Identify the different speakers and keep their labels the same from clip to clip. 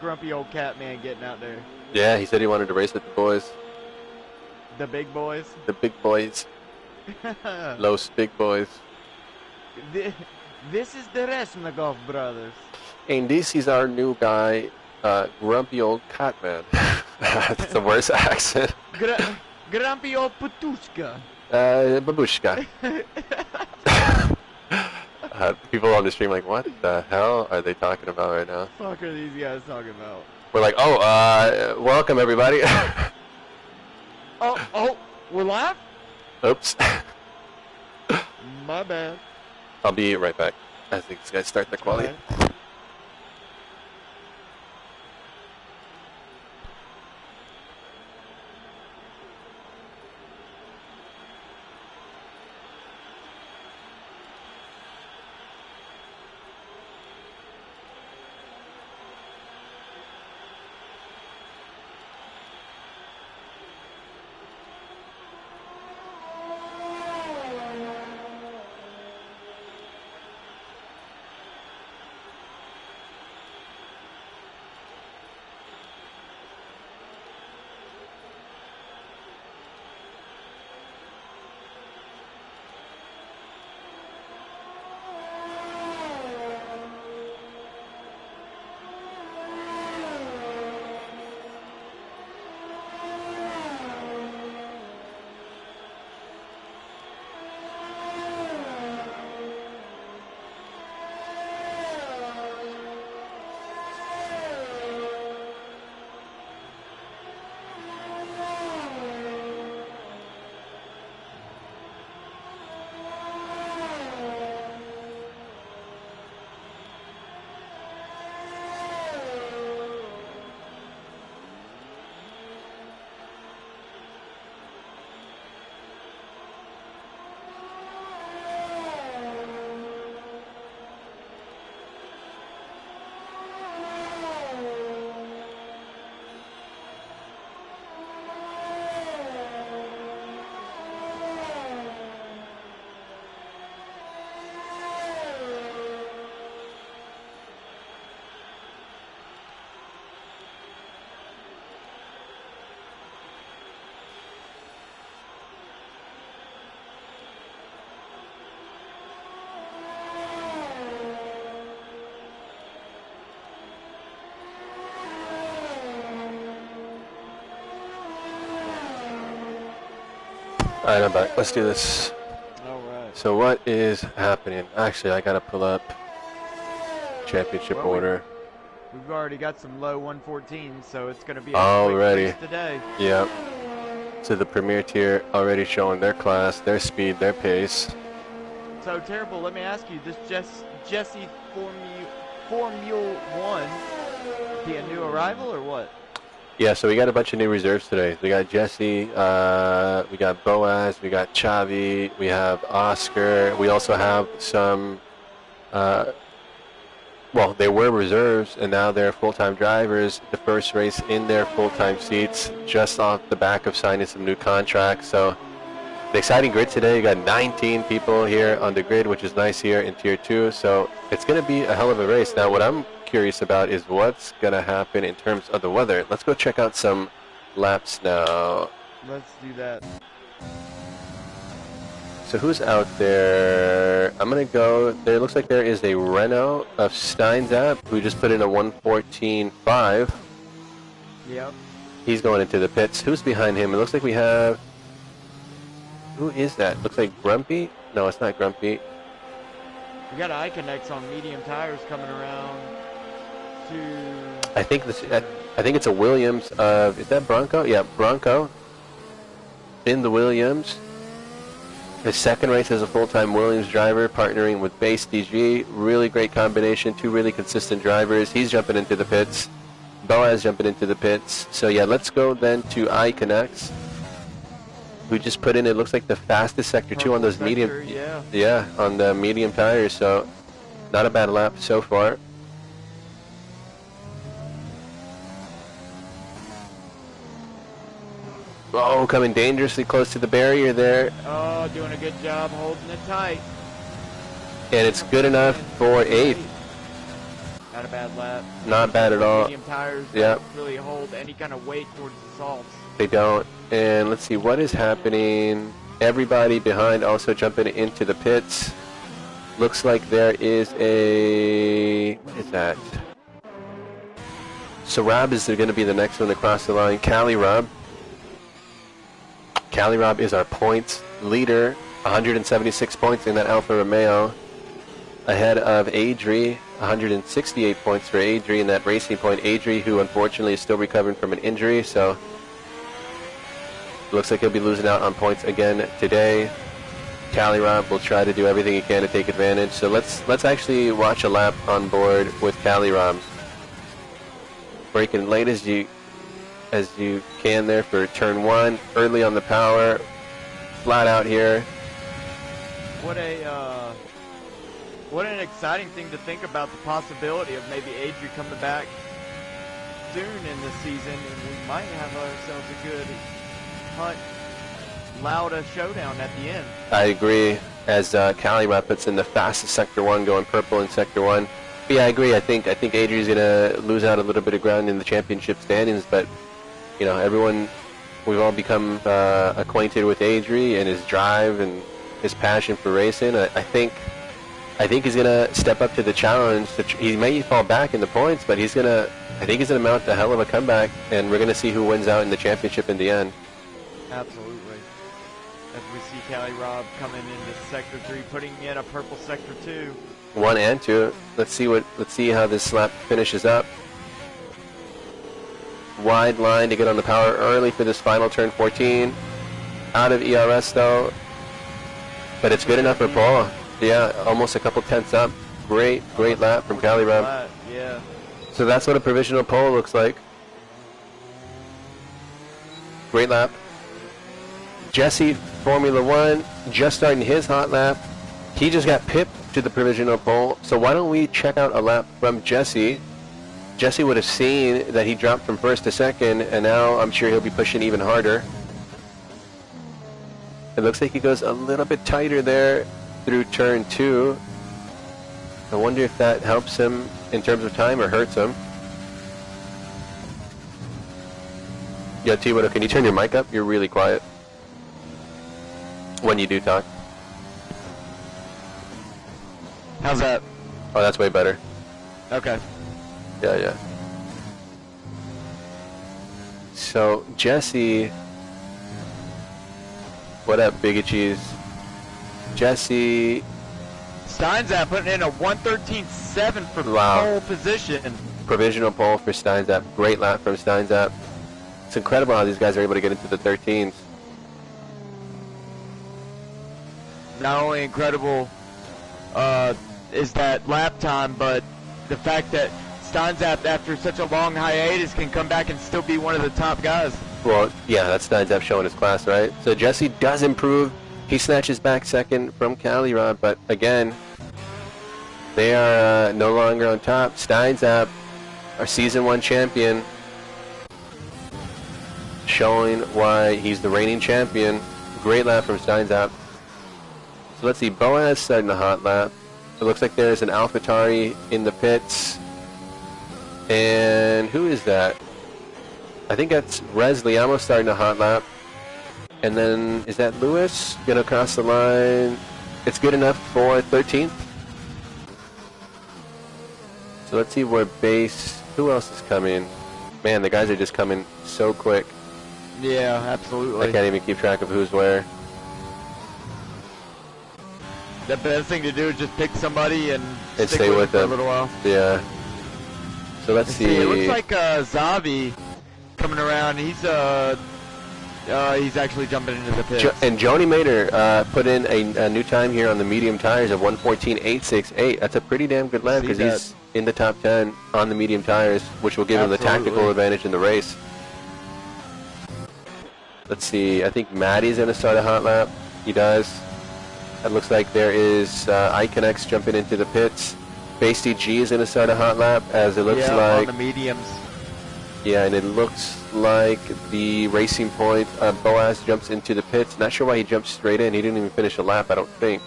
Speaker 1: grumpy old cat man getting out there.
Speaker 2: Yeah, he said he wanted to race with the boys.
Speaker 1: The big boys.
Speaker 2: The big boys. Los big boys.
Speaker 1: This is the Resnagov brothers.
Speaker 2: And this is our new guy, grumpy old cat man. That's the worst accent.
Speaker 1: Grumpy old Patushka.
Speaker 2: Babushka. People on the stream like, what the hell are they talking about right now?
Speaker 1: What are these guys talking about?
Speaker 2: We're like, oh, welcome everybody.
Speaker 1: oh, we're live?
Speaker 2: Oops.
Speaker 1: My bad.
Speaker 2: I'll be right back as these guys start the quality.
Speaker 1: Okay.
Speaker 2: Alright, I'm back. Let's do this.
Speaker 1: Alright.
Speaker 2: So what is happening? Actually, I gotta pull up championship order.
Speaker 1: We've already got some low 114, so it's going to be a
Speaker 2: already
Speaker 1: quick race today.
Speaker 2: Yep. So the premier tier already showing their class, their speed, their pace.
Speaker 1: So Terrible, let me ask you, this Jesse Formule 1 be a new arrival or what?
Speaker 2: Yeah, so we got a bunch of new reserves today. We got Jesse, we got Boaz, we got Chavi, we have Oscar. We also have some, well, they were reserves, and now they're full-time drivers. The first race in their full-time seats, just off the back of signing some new contracts. So the exciting grid today, you got 19 people here on the grid, which is nice here in Tier 2. So it's going to be a hell of a race. Now, what I'm curious about is what's going to happen in terms of the weather. Let's go check out some laps now.
Speaker 1: Let's do that.
Speaker 2: So who's out there? I'm going to go, there looks like there is a Renault of Steinzap who just put in a 114.5.
Speaker 1: Yep.
Speaker 2: He's going into the pits. Who's behind him? It looks like we have, who is that? Looks like Grumpy? No, it's not Grumpy.
Speaker 1: We got Iconex on medium tires coming around to...
Speaker 2: I think it's a Williams of, is that Bronco? Yeah, Bronco in the Williams. His second race as a full-time Williams driver, partnering with Base DG. Really great combination, two really consistent drivers. He's jumping into the pits. Boaz jumping into the pits. So yeah, let's go then to iConnect, who just put in, it looks like the fastest Sector 2 on those medium, yeah, on the medium tires. So not a bad lap so far. Oh, coming dangerously close to the barrier there.
Speaker 1: Oh, doing a good job holding it tight.
Speaker 2: And it's good enough for 8th.
Speaker 1: Not a bad lap.
Speaker 2: Not bad at all.
Speaker 1: Medium tires
Speaker 2: Yeah.
Speaker 1: don't really hold any kind of weight towards the salts.
Speaker 2: They don't. And let's see what is happening. Everybody behind also jumping into the pits. Looks like there is a... What is that? So Rob is going to be the next one to cross the line. Cali Rob. Cali Rob is our points leader. 176 points in that Alfa Romeo. Ahead of Adri. 168 points for Adri in that Racing Point. Adri, who unfortunately is still recovering from an injury, so looks like he'll be losing out on points again today. Cali Rob will try to do everything he can to take advantage. So let's actually watch a lap on board with Cali Rob. Braking late as you can there for turn 1. Early on the power. Flat out here.
Speaker 1: What an exciting thing to think about, the possibility of maybe Adri coming back soon in the season, and we might have ourselves a good hunt, loud showdown at the end.
Speaker 2: I agree. As Cali Rob puts in the fastest Sector 1, going purple in Sector 1. But yeah, I agree. I think Adri's going to lose out a little bit of ground in the championship standings, but you know, we've all become acquainted with Adri and his drive and his passion for racing. I think he's going to step up to the challenge. He may fall back in the points, but I think he's going to mount a hell of a comeback, and we're going to see who wins out in the championship in the end.
Speaker 1: Absolutely. As we see Cali Rob coming into Sector 3, putting in a purple Sector 2.
Speaker 2: 1 and 2. Let's see how this lap finishes up. Wide line to get on the power early for this final turn 14. Out of ERS though, but it's good enough for Paul. Yeah, almost a couple tenths up. Great lap from Cali Rob.
Speaker 1: Yeah.
Speaker 2: So that's what a provisional pole looks like. Great lap. Jesse, Formula 1, just starting his hot lap. He just got pipped to the provisional pole. So why don't we check out a lap from Jesse? Jesse would have seen that he dropped from first to second, and now I'm sure he'll be pushing even harder. It looks like he goes a little bit tighter there through turn 2. I wonder if that helps him in terms of time or hurts him. Yo, T-Widow, can you turn your mic up? You're really quiet when you do talk.
Speaker 1: How's that?
Speaker 2: Oh, that's way better.
Speaker 1: Okay.
Speaker 2: Yeah. So, Jesse... What up, Big Cheese? Jesse...
Speaker 1: Steinzap putting in a 1:13.7 for pole position.
Speaker 2: Provisional pole for Steinzap. Great lap from Steinzap. It's incredible how these guys are able to get into the 13s.
Speaker 1: Not only incredible is that lap time, but the fact that Steinzap, after such a long hiatus, can come back and still be one of the top guys.
Speaker 2: Well, yeah, that's Steinzap showing his class, right? So Jesse does improve. He snatches back second from Cali Rob, but again, they are no longer on top. Steinzap, our Season 1 champion, showing why he's the reigning champion. Great lap from Steinzap. So let's see, Boaz starting the hot lap. It looks like there's an AlphaTauri in the pits. And who is that? I think that's Rez Liamo starting a hot lap. And then, is that Lewis gonna cross the line? It's good enough for 13th. So let's see where base, who else is coming? Man, the guys are just coming so quick.
Speaker 1: Yeah, absolutely.
Speaker 2: I can't even keep track of who's where.
Speaker 1: The best thing to do is just pick somebody and
Speaker 2: stay with them
Speaker 1: for a little while.
Speaker 2: Yeah. So let's see.
Speaker 1: It looks like Zavi coming around. He's actually jumping into the pits.
Speaker 2: And Joni Mater put in a new time here on the medium tires of 1:14.868. That's a pretty damn good lap because he's in the top 10 on the medium tires, which will give him the tactical advantage in the race. Let's see. I think Maddie's going to start a hot lap. He does. It looks like there is Iconex jumping into the pits. Base DG is going to start a hot lap, as it looks like.
Speaker 1: On the mediums.
Speaker 2: Yeah, and it looks like the Racing Point Boaz jumps into the pits. Not sure why he jumped straight in. He didn't even finish a lap, I don't think.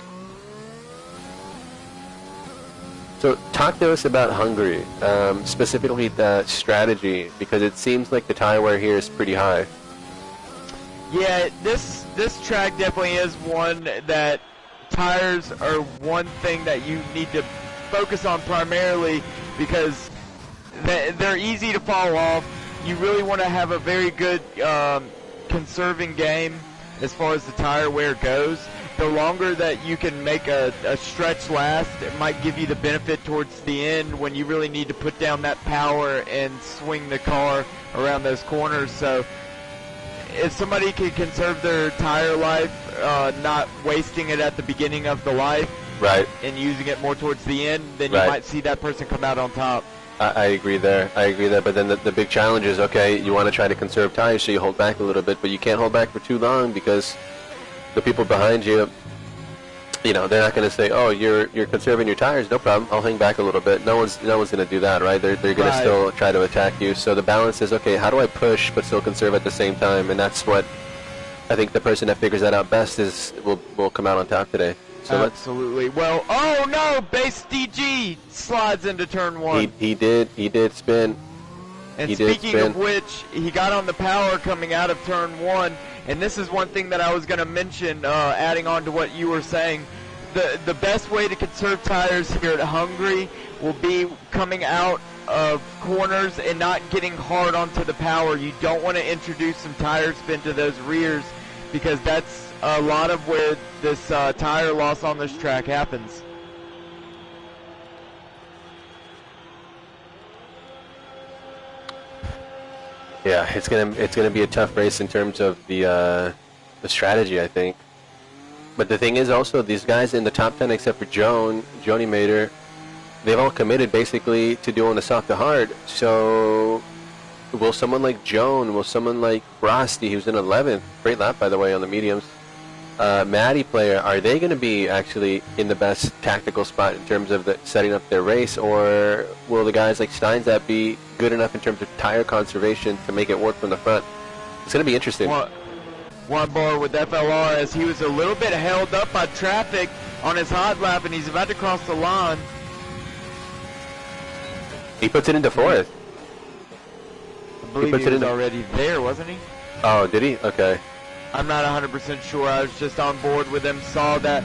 Speaker 2: So talk to us about Hungary, specifically the strategy, because it seems like the tire wear here is pretty high.
Speaker 1: Yeah, this track definitely is one that tires are one thing that you need to focus on primarily, because they're easy to fall off. You really want to have a very good conserving game as far as the tire wear goes. The longer that you can make a stretch last, it might give you the benefit towards the end when you really need to put down that power and swing the car around those corners. So if somebody can conserve their tire life, not wasting it at the beginning of the life,
Speaker 2: right,
Speaker 1: and using it more towards the end, then you might see that person come out on top.
Speaker 2: I agree there. But then the big challenge is, okay, you want to try to conserve tires, so you hold back a little bit, but you can't hold back for too long because the people behind you, they're not going to say, oh, you're conserving your tires, no problem, I'll hang back a little bit. No one's going to do that, right? They're going to still try to attack you. So the balance is, okay, how do I push but still conserve at the same time? And that's what I think the person that figures that out best will come out on top today. So
Speaker 1: absolutely. Well, oh no, base DG slides into turn one.
Speaker 2: He did spin.
Speaker 1: And speaking of which, he got on the power coming out of turn one. And this is one thing that I was going to mention, adding on to what you were saying. The best way to conserve tires here at Hungary will be coming out of corners and not getting hard onto the power. You don't want to introduce some tire spin to those rears, because that's a lot of where this tire loss on this track happens.
Speaker 2: Yeah, it's gonna be a tough race in terms of the strategy, I think. But the thing is also, these guys in the top 10, except for Joni Mater, they've all committed basically to doing the soft to hard. So will someone like Joan, will someone like Brosty, who's in 11th, great lap by the way on the mediums, Maddie player, are they going to be actually in the best tactical spot in terms of setting up their race, or will the guys like Steinzat be good enough in terms of tire conservation to make it work from the front? It's going to be interesting.
Speaker 1: One bar with FLR, as he was a little bit held up by traffic on his hot lap, and he's about to cross the line.
Speaker 2: He puts it into fourth.
Speaker 1: I believe he was already there, wasn't he?
Speaker 2: Oh, did he? Okay.
Speaker 1: I'm not 100% sure. I was just on board with him. Saw that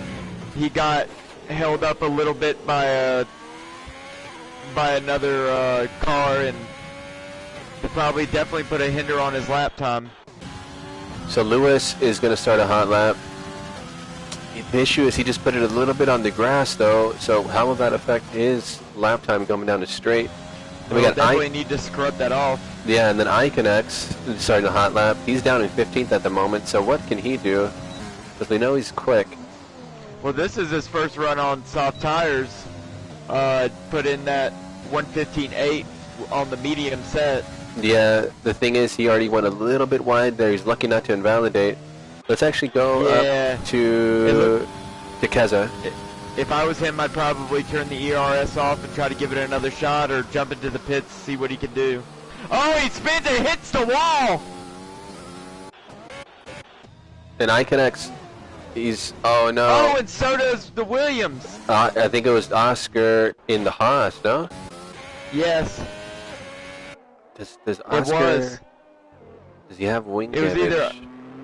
Speaker 1: he got held up a little bit by another car, and probably definitely put a hinder on his lap time.
Speaker 2: So Lewis is going to start a hot lap. The issue is he just put it a little bit on the grass, though. So how will that affect his lap time coming down the straight?
Speaker 1: We definitely need to scrub that off.
Speaker 2: Yeah, and then Iconex starting a hot lap. He's down in 15th at the moment, so what can he do? Because we know he's quick.
Speaker 1: Well, this is his first run on soft tires. Put in that 115.8 on the medium set.
Speaker 2: Yeah, the thing is he already went a little bit wide there. He's lucky not to invalidate. Let's actually go up to Keza.
Speaker 1: If I was him, I'd probably turn the ERS off and try to give it another shot, or jump into the pits, see what he can do. Oh, he spins and hits the wall!
Speaker 2: And Iconex, oh no.
Speaker 1: Oh, and so does the Williams.
Speaker 2: I think it was Oscar in the Haas, no?
Speaker 1: Yes.
Speaker 2: Does Oscar...
Speaker 1: It was.
Speaker 2: Does he have wing
Speaker 1: damage?
Speaker 2: It was either...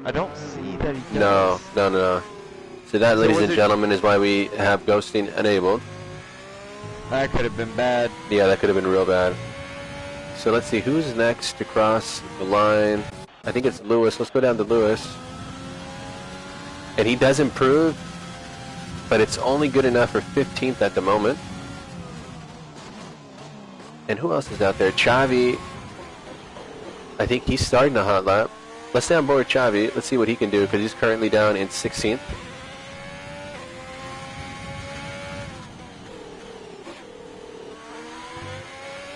Speaker 1: I don't see that he does.
Speaker 2: No. So that, ladies and gentlemen, is why we have ghosting enabled.
Speaker 1: That could have been bad.
Speaker 2: Yeah, that could have been real bad. So let's see, who's next to cross the line? I think it's Lewis. Let's go down to Lewis. And he does improve, but it's only good enough for 15th at the moment. And who else is out there? Xavi. I think he's starting a hot lap. Let's stay on board Xavi. Let's see what he can do, because he's currently down in 16th.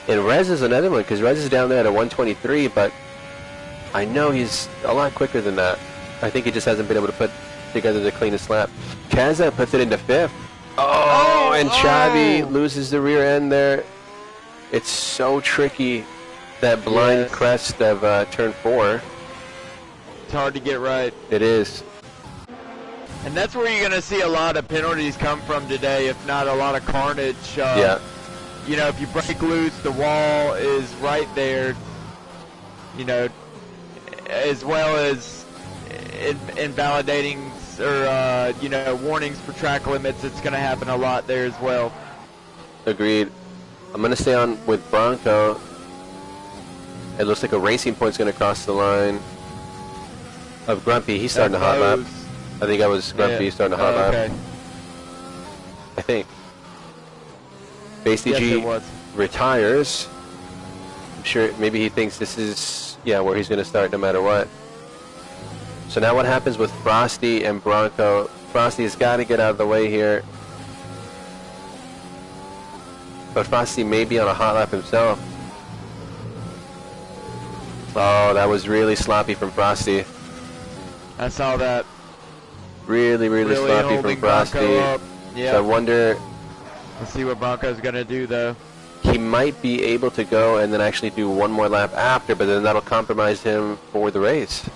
Speaker 2: And Rez is another one, because Rez is down there at a 123, but I know he's a lot quicker than that. I think he just hasn't been able to put together the cleanest lap. Kaza puts it into 5th. Oh, and Xavi loses the rear end there. It's so tricky, that blind crest of turn 4.
Speaker 1: It's hard to get right.
Speaker 2: It is.
Speaker 1: And that's where you're going to see a lot of penalties come from today, if not a lot of carnage.
Speaker 2: Yeah.
Speaker 1: You know, if you break loose, the wall is right there, you know, as well as invalidating or, you know, warnings for track limits. It's going to happen a lot there as well.
Speaker 2: Agreed. I'm going to stay on with Bronco. It looks like a Racing Point's going to cross the line of Grumpy. He's starting a hot lap. I think I was Grumpy. He's starting a hot lap.
Speaker 1: Okay.
Speaker 2: I think. Base
Speaker 1: Yes,
Speaker 2: DG
Speaker 1: it was.
Speaker 2: retires. I'm sure maybe he thinks this is, yeah, where he's going to start no matter what. So now what happens with Frosty and Bronco? Frosty has got to get out of the way here. But Frosty may be on a hot lap himself. Oh, that was really sloppy from Frosty.
Speaker 1: I saw that.
Speaker 2: Really sloppy from Frosty.
Speaker 1: Yeah.
Speaker 2: So I wonder,
Speaker 1: Let's see what Bronco's going to do, though.
Speaker 2: he might be able to go and then actually do one more lap after, but then that'll compromise him for the race.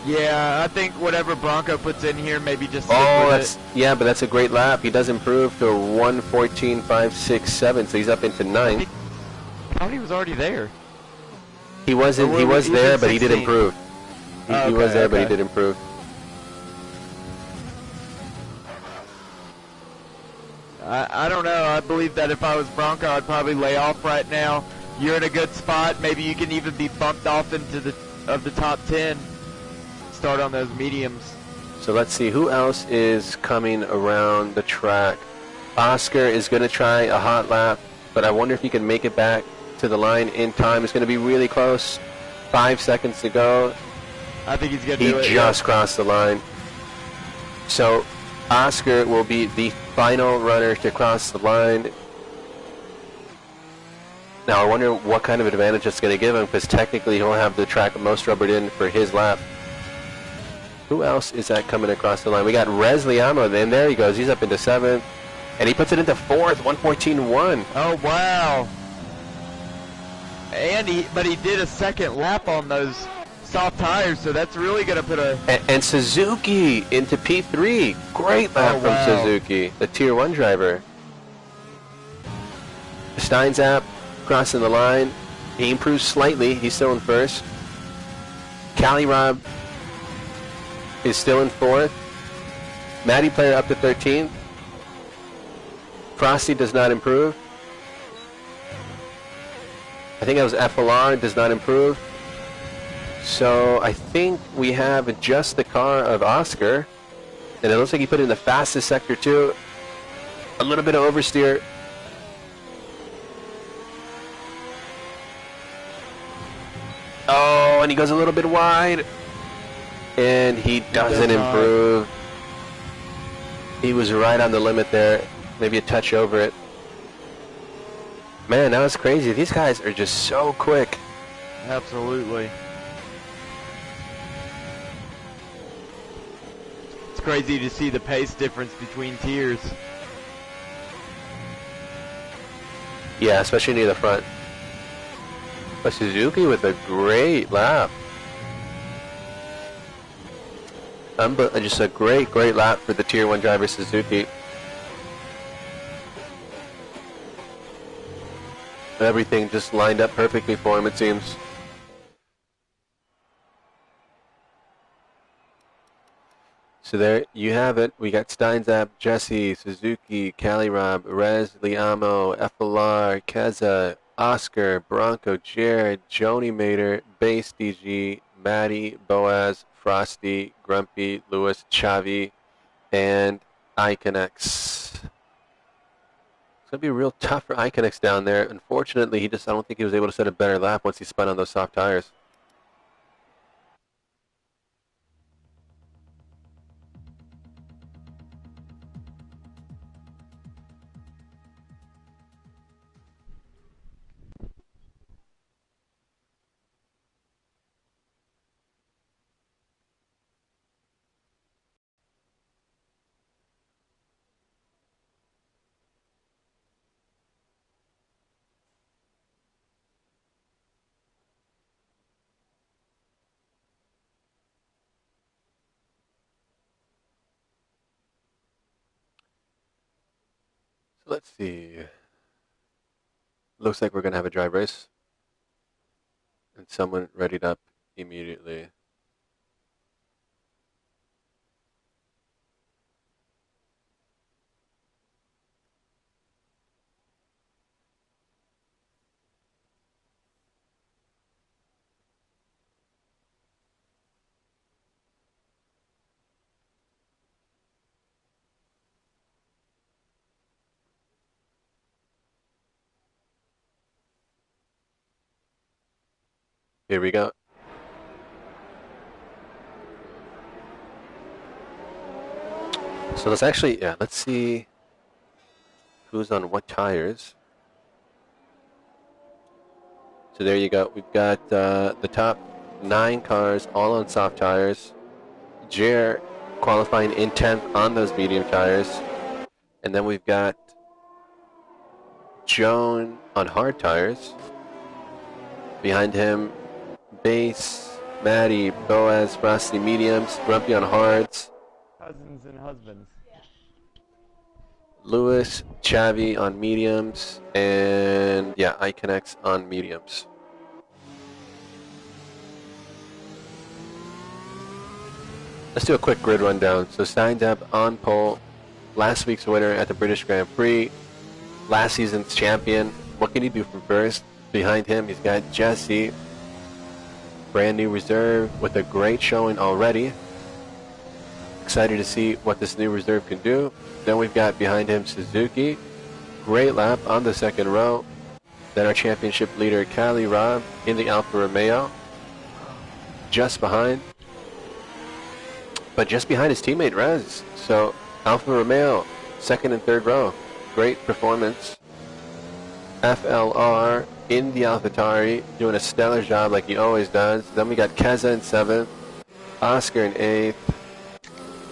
Speaker 1: Yeah, I think whatever Bronco puts in here, maybe just stick
Speaker 2: Oh,
Speaker 1: with
Speaker 2: that's
Speaker 1: it.
Speaker 2: yeah, but that's a great lap. He does improve to a 1:14.567, so he's up into 9th.
Speaker 1: I thought he was already there.
Speaker 2: He wasn't.
Speaker 1: Or
Speaker 2: He was
Speaker 1: he's
Speaker 2: there,
Speaker 1: in
Speaker 2: but he did
Speaker 1: 16.
Speaker 2: improve. He was there, but he did improve.
Speaker 1: I don't know. I believe that if I was Bronco, I'd probably lay off right now. You're in a good spot. Maybe you can even be bumped off into the top 10. Start on those mediums.
Speaker 2: So let's see who else is coming around the track. Oscar is going to try a hot lap, but I wonder if he can make it back to the line in time. It's going to be really close. 5 seconds to go.
Speaker 1: I think he's going to do it.
Speaker 2: He just crossed the line. So Oscar will be the final runner to cross the line. Now I wonder what kind of advantage it's going to give him, because technically he'll have the track most rubbered in for his lap. Who else is that coming across the line? We got Resley Amo, and there he goes. He's up into 7th, and he puts it into 4th, 1:14.1.
Speaker 1: Oh, wow. But he did a second lap on those soft tires, so that's really going to put a...
Speaker 2: And Suzuki into P3. Great lap from Suzuki, the Tier 1 driver. Steinzap crossing the line. He improves slightly. He's still in 1st. Cali Rob is still in 4th. Matty Player up to 13th. Frosty does not improve. I think that was FLR, does not improve. So I think we have just the car of Oscar. And it looks like he put it in the fastest sector too. A little bit of oversteer. Oh, and he goes a little bit wide. And he doesn't improve. He was right on the limit there. Maybe a touch over it. Man, that was crazy. These guys are just so quick.
Speaker 1: Absolutely. It's crazy to see the pace difference between tiers.
Speaker 2: Yeah, especially near the front. But Suzuki with a great lap. Just a great lap for the Tier 1 driver Suzuki. Everything just lined up perfectly for him, it seems. So there you have it. We got Steinzap, Jesse, Suzuki, Cali Rob, Rez, Liamo, FLR, Keza, Oscar, Bronco, Jared, Joni Mater, Base DG, Maddie, Boaz, Frosty, Grumpy, Lewis, Chavi, and Iconex. It's going to be real tough for Iconex down there. Unfortunately, I don't think he was able to set a better lap once he spun on those soft tires. Let's see. Looks like we're going to have a drive race. And someone readied up immediately. Here we go. So let's actually, let's see who's on what tires. So there you go. We've got the top 9 cars all on soft tires. Jer qualifying in 10th on those medium tires. And then we've got Joan on hard tires. Behind him, Base, Maddie, Boaz, Frosty mediums, Grumpy on hards.
Speaker 1: Cousins and husbands.
Speaker 2: Lewis, Chavi on mediums, and iConnects on mediums. Let's do a quick grid rundown. So Steindab on pole, last week's winner at the British Grand Prix, last season's champion. What can he do from first? Behind him, he's got Jesse, brand new reserve with a great showing already. Excited to see what this new reserve can do. Then we've got behind him Suzuki, great lap on the second row. Then our championship leader Cali Rob in the Alfa Romeo, just behind. But just behind his teammate Rez. So Alfa Romeo, second and third row, great performance. FLR in the AlphaTauri, doing a stellar job like he always does. Then we got Keza in 7th, Oscar in 8th,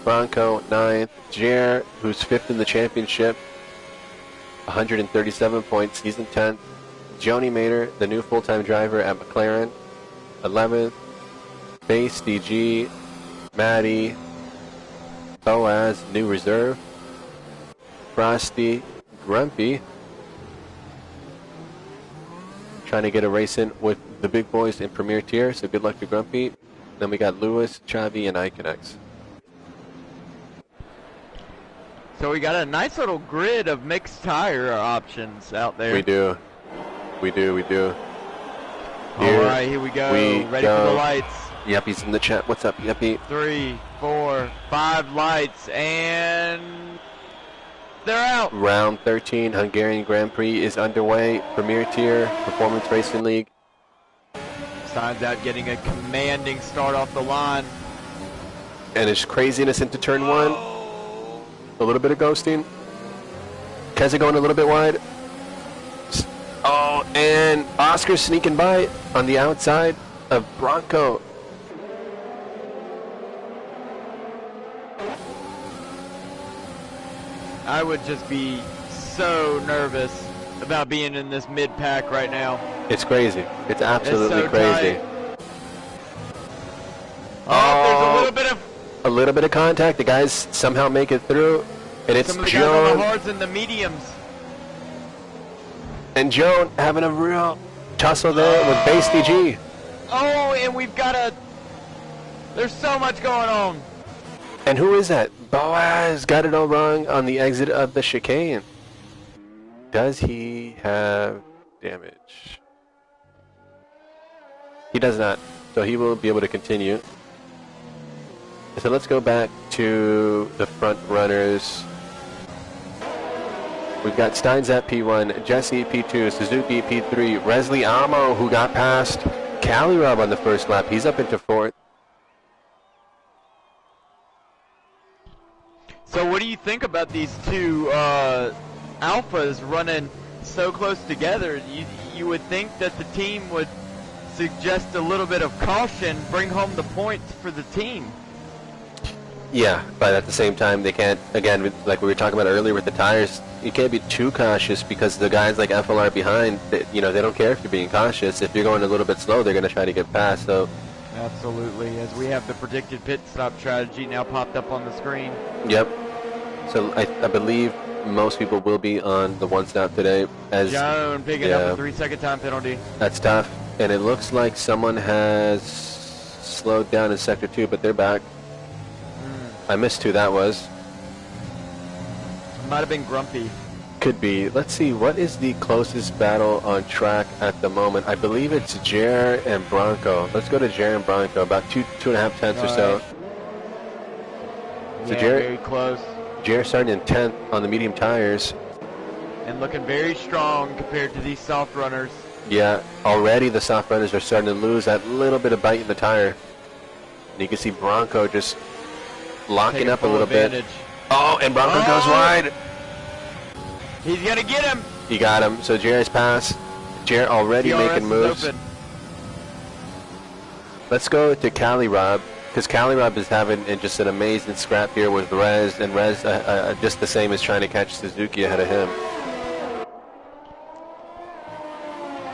Speaker 2: Bronco 9th, Jer, who's 5th in the championship, 137 points, he's in 10th. Joni Mater, the new full-time driver at McLaren, 11th. Base DG, Maddie, Boaz, new reserve. Frosty, Grumpy, trying to get a race in with the big boys in Premier Tier, so good luck to Grumpy. Then we got Lewis, Chavi, and iConnects.
Speaker 1: So we got a nice little grid of mixed tire options out there.
Speaker 2: We do.
Speaker 1: All right, here we go. Ready for the lights.
Speaker 2: Yuppie's in the chat. What's up, Yuppie?
Speaker 1: 3, 4, 5 lights, and they're out.
Speaker 2: Round 13, Hungarian Grand Prix is underway. Premier Tier, Performance Racing League.
Speaker 1: Signs out getting a commanding start off the line.
Speaker 2: And it's craziness into turn 1. A little bit of ghosting. Keza going a little bit wide. Oh, and Oscar sneaking by on the outside of Bronco.
Speaker 1: I would just be so nervous about being in this mid-pack right now.
Speaker 2: It's crazy. It's absolutely
Speaker 1: so
Speaker 2: crazy.
Speaker 1: Tight. Oh, there's
Speaker 2: a little bit of contact. The guys somehow make it through, and it's
Speaker 1: some of the
Speaker 2: Joan.
Speaker 1: Guys on the hards and the mediums.
Speaker 2: And Joan having a real tussle there with Base DG.
Speaker 1: Oh, and we've got a... There's so much going on.
Speaker 2: And who is that? Boaz got it all wrong on the exit of the chicane. Does he have damage? He does not, so he will be able to continue. So let's go back to the front runners. We've got Steins at P1, Jesse P2, Suzuki P3, Resley Amo, who got past Cali Rob on the first lap. He's up into 4th.
Speaker 1: So what do you think about these two alphas running so close together? You would think that the team would suggest a little bit of caution, bring home the points for the team.
Speaker 2: Yeah, but at the same time, they can't, again, like we were talking about earlier with the tires, you can't be too cautious because the guys like FLR behind, they don't care if you're being cautious. If you're going a little bit slow, they're going to try to get past. So,
Speaker 1: absolutely, as we have the predicted pit stop strategy now popped up on the screen.
Speaker 2: Yep. So I believe most people will be on the one stop today. As
Speaker 1: Joan picking up a 3-second time penalty.
Speaker 2: That's tough. And it looks like someone has slowed down in Sector 2, but they're back. I missed who that was.
Speaker 1: Might have been Grumpy.
Speaker 2: Could be. Let's see, what is the closest battle on track at the moment? I believe it's Jer and Bronco. Let's go to Jer and Bronco, about 2.5 tenths or so. So
Speaker 1: Yeah,
Speaker 2: Jer,
Speaker 1: very close.
Speaker 2: Jer starting in 10th on the medium tires.
Speaker 1: And looking very strong compared to these soft runners.
Speaker 2: Yeah, already the soft runners are starting to lose that little bit of bite in the tire. And you can see Bronco just locking up a little bit. Oh, and Bronco goes wide.
Speaker 1: He's going to get him.
Speaker 2: He got him. So Jerry's pass. Jerry already making moves. Let's go to Cali Rob, because Cali Rob is having just an amazing scrap here with Rez, and Rez just the same as trying to catch Suzuki ahead of him.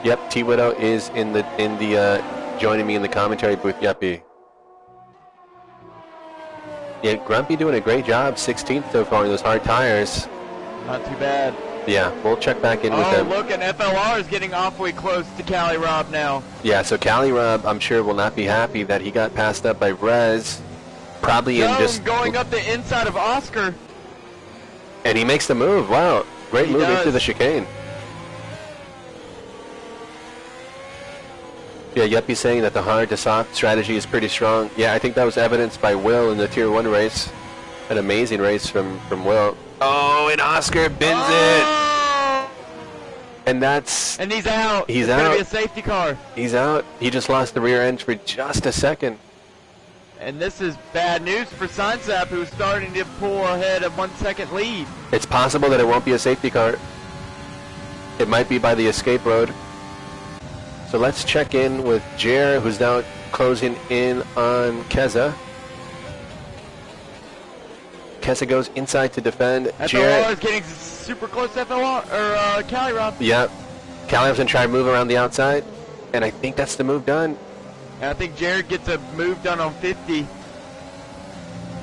Speaker 2: Yep, T Widow is in the joining me in the commentary booth. Yuppie. Yeah, Grumpy doing a great job, 16th so far in those hard tires.
Speaker 1: Not too bad.
Speaker 2: Yeah, we'll check back in with them.
Speaker 1: Oh, look, and FLR is getting awfully close to Cali Rob now.
Speaker 2: Yeah, so Cali Rob, I'm sure, will not be happy that he got passed up by Rez. Probably in just
Speaker 1: going up the inside of Oscar.
Speaker 2: And he makes the move. Wow, great move into the chicane. Yeah, Yuppie's saying that the hard to soft strategy is pretty strong. Yeah, I think that was evidenced by Will in the Tier 1 race. An amazing race from Will. Oh, and Oscar bins it. And that's...
Speaker 1: And he's out.
Speaker 2: He's
Speaker 1: out. It's going to be a safety car.
Speaker 2: He's out. He just lost the rear end for just a second.
Speaker 1: And this is bad news for Seinsap, who's starting to pull ahead of 1 second lead.
Speaker 2: It's possible that it won't be a safety car. It might be by the escape road. So let's check in with Jer, who's now closing in on Keza. Keza goes inside to defend.
Speaker 1: FLR is getting super close to FLR, or Cali Rob.
Speaker 2: Yep. Cali Rob's going to try to move around the outside, and I think that's the move done.
Speaker 1: And I think Jared gets a move done on 50.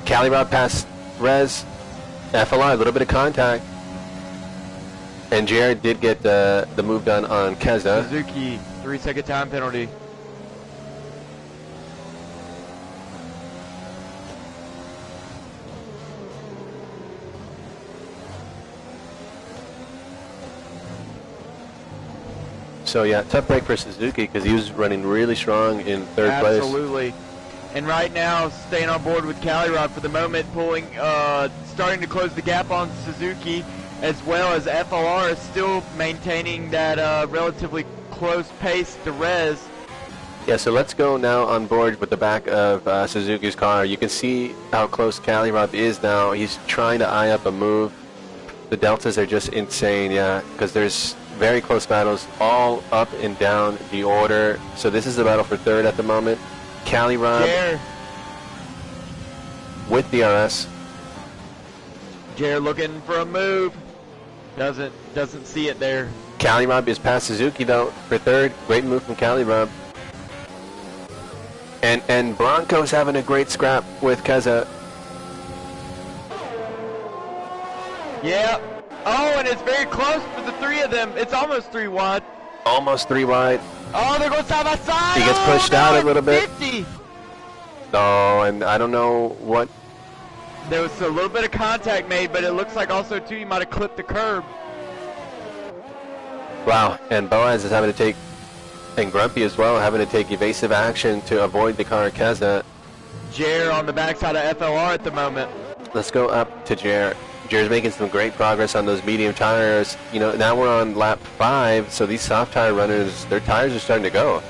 Speaker 2: Cali Rob past Rez. FLR, a little bit of contact. And Jared did get the move done on Keza.
Speaker 1: Suzuki, 3 second time penalty.
Speaker 2: So yeah, tough break for Suzuki because he was running really strong in third place.
Speaker 1: Absolutely. And right now, staying on board with Cali Rob for the moment, starting to close the gap on Suzuki, as well as FLR is still maintaining that relatively close pace to Rez.
Speaker 2: Yeah, so let's go now on board with the back of Suzuki's car. You can see how close Cali Rob is now. He's trying to eye up a move. The deltas are just insane, yeah, because there's very close battles all up and down the order. So this is the battle for third at the moment. Cali Rob with DRS.
Speaker 1: Jer looking for a move. Doesn't see it there.
Speaker 2: Cali Rob is past Suzuki though for third. Great move from Cali Rob. And Bronco's having a great scrap with Keza.
Speaker 1: Yeah. Oh, and it's very close for the three of them. It's almost 3 wide.
Speaker 2: Almost 3 wide.
Speaker 1: Oh, they're going side by side.
Speaker 2: He gets pushed out a little bit.
Speaker 1: 50.
Speaker 2: Oh, and I don't know what.
Speaker 1: There was a little bit of contact made, but it looks like also, too, you might have clipped the curb.
Speaker 2: Wow, and Boaz is having to take, and Grumpy as well, having to take evasive action to avoid the car Keza.
Speaker 1: Jer on the backside of FLR at the moment.
Speaker 2: Let's go up to Jer. Jer's making some great progress on those medium tires. You know, now we're on lap 5, so these soft tire runners, their tires are starting to go.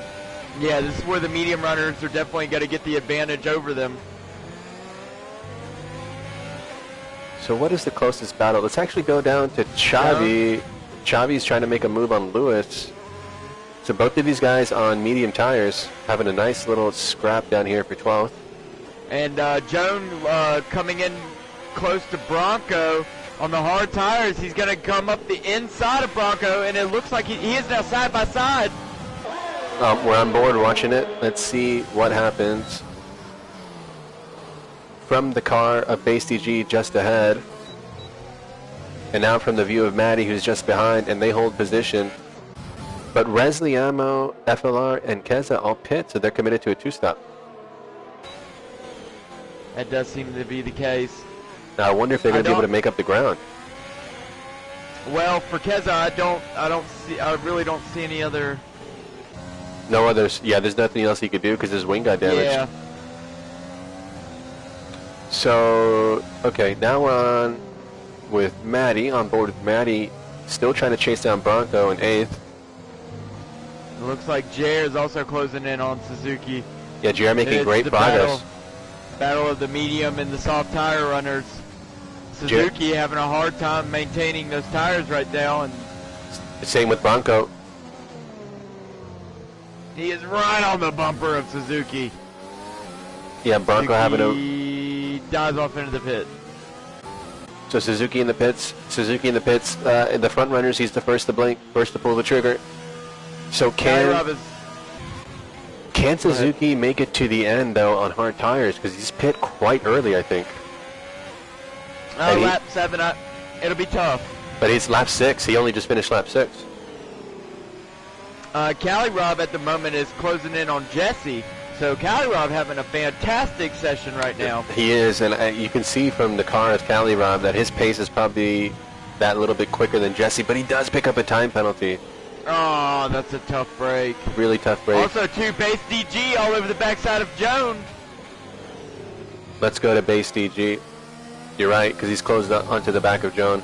Speaker 1: Yeah, this is where the medium runners are definitely going to get the advantage over them.
Speaker 2: So what is the closest battle? Let's actually go down to Chavi. Yeah. Chavi's trying to make a move on Lewis. So both of these guys on medium tires having a nice little scrap down here for 12th.
Speaker 1: And Joan coming in close to Bronco on the hard tires. He's going to come up the inside of Bronco, and it looks like he is now side by side.
Speaker 2: We're on board watching it. Let's see what happens. From the car of Base DG just ahead. And now from the view of Maddie, who's just behind, and they hold position. But Resley, Amo, FLR, and Keza all pit, so they're committed to a 2-stop.
Speaker 1: That does seem to be the case.
Speaker 2: Now I wonder if they're going to be able to make up the ground.
Speaker 1: Well, for Keza, I really don't see any other.
Speaker 2: No others. Yeah, there's nothing else he could do because his wing got damaged.
Speaker 1: Yeah.
Speaker 2: So, okay, now we're on with Maddie, on board with Maddie, still trying to chase down Bronco in 8th.
Speaker 1: It looks like Jer is also closing in on Suzuki.
Speaker 2: Yeah, Jer making great progress.
Speaker 1: Battle of the medium and the soft tire runners. Suzuki having a hard time maintaining those tires right now, and
Speaker 2: same with Bronco.
Speaker 1: He is right on the bumper of Suzuki.
Speaker 2: Yeah, Bronco having a...
Speaker 1: He dives off into the pit.
Speaker 2: So Suzuki in the pits. Suzuki in the pits. In the front runners, he's the first to blink, first to pull the trigger. So can Suzuki make it to the end, though, on hard tires? Because he's pit quite early, I think.
Speaker 1: Lap 7, it'll be tough.
Speaker 2: But he's lap 6. He only just finished lap 6.
Speaker 1: Cali Rob at the moment is closing in on Jesse. So Cali Rob having a fantastic session right now.
Speaker 2: He is, and you can see from the car of Cali Rob that his pace is probably that little bit quicker than Jesse, but he does pick up a time penalty.
Speaker 1: Oh, that's a tough break.
Speaker 2: Really tough break.
Speaker 1: Also, base DG all over the backside of Joan.
Speaker 2: Let's go to base DG. You're right, because he's closed up onto the back of Joan.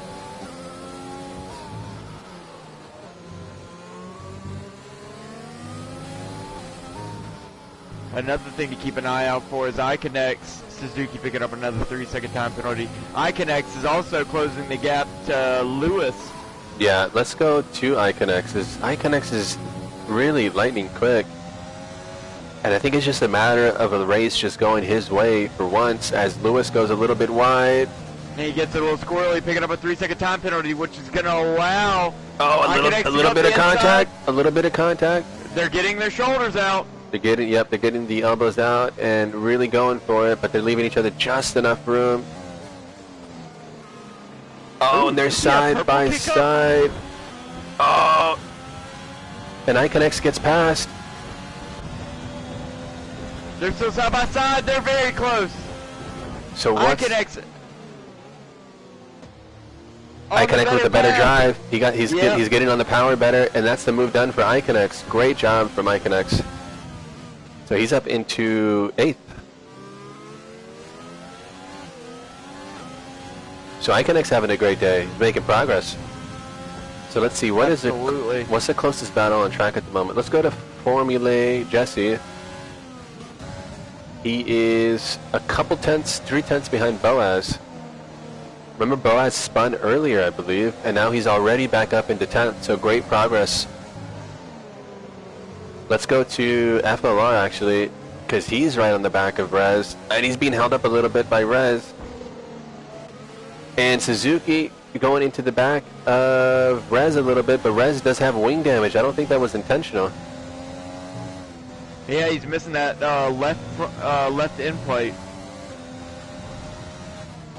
Speaker 1: Another thing to keep an eye out for is Iconex. Suzuki picking up another 3-second time penalty. Iconex is also closing the gap to Lewis.
Speaker 2: Yeah, let's go to Iconex. Iconex is really lightning quick. And I think it's just a matter of a race just going his way for once as Lewis goes a little bit wide.
Speaker 1: And he gets a little squirrely, picking up a 3-second time penalty, which is going to allow
Speaker 2: a little bit of contact. A little bit of contact.
Speaker 1: They're getting their shoulders out.
Speaker 2: They're getting the elbows out and really going for it, but they're leaving each other just enough room. Oh, and they're side by side. Oh, and Iconex gets past.
Speaker 1: They're still side by side. They're very close.
Speaker 2: So what's
Speaker 1: Iconex
Speaker 2: with a better drive. He's getting on the power better, and that's the move done for Iconex. Great job from Iconex. So he's up into 8th. So Iconex having a great day. He's making progress. So let's see, what's the closest battle on track at the moment? Let's go to Formula Jesse. He is a couple tenths, 3 tenths behind Boaz. Remember, Boaz spun earlier, I believe, and now he's already back up into 10th, so great progress. Let's go to FLR, actually, because he's right on the back of Rez, and he's being held up a little bit by Rez. And Suzuki going into the back of Rez a little bit, but Rez does have wing damage. I don't think that was intentional.
Speaker 1: Yeah, he's missing that left end plate.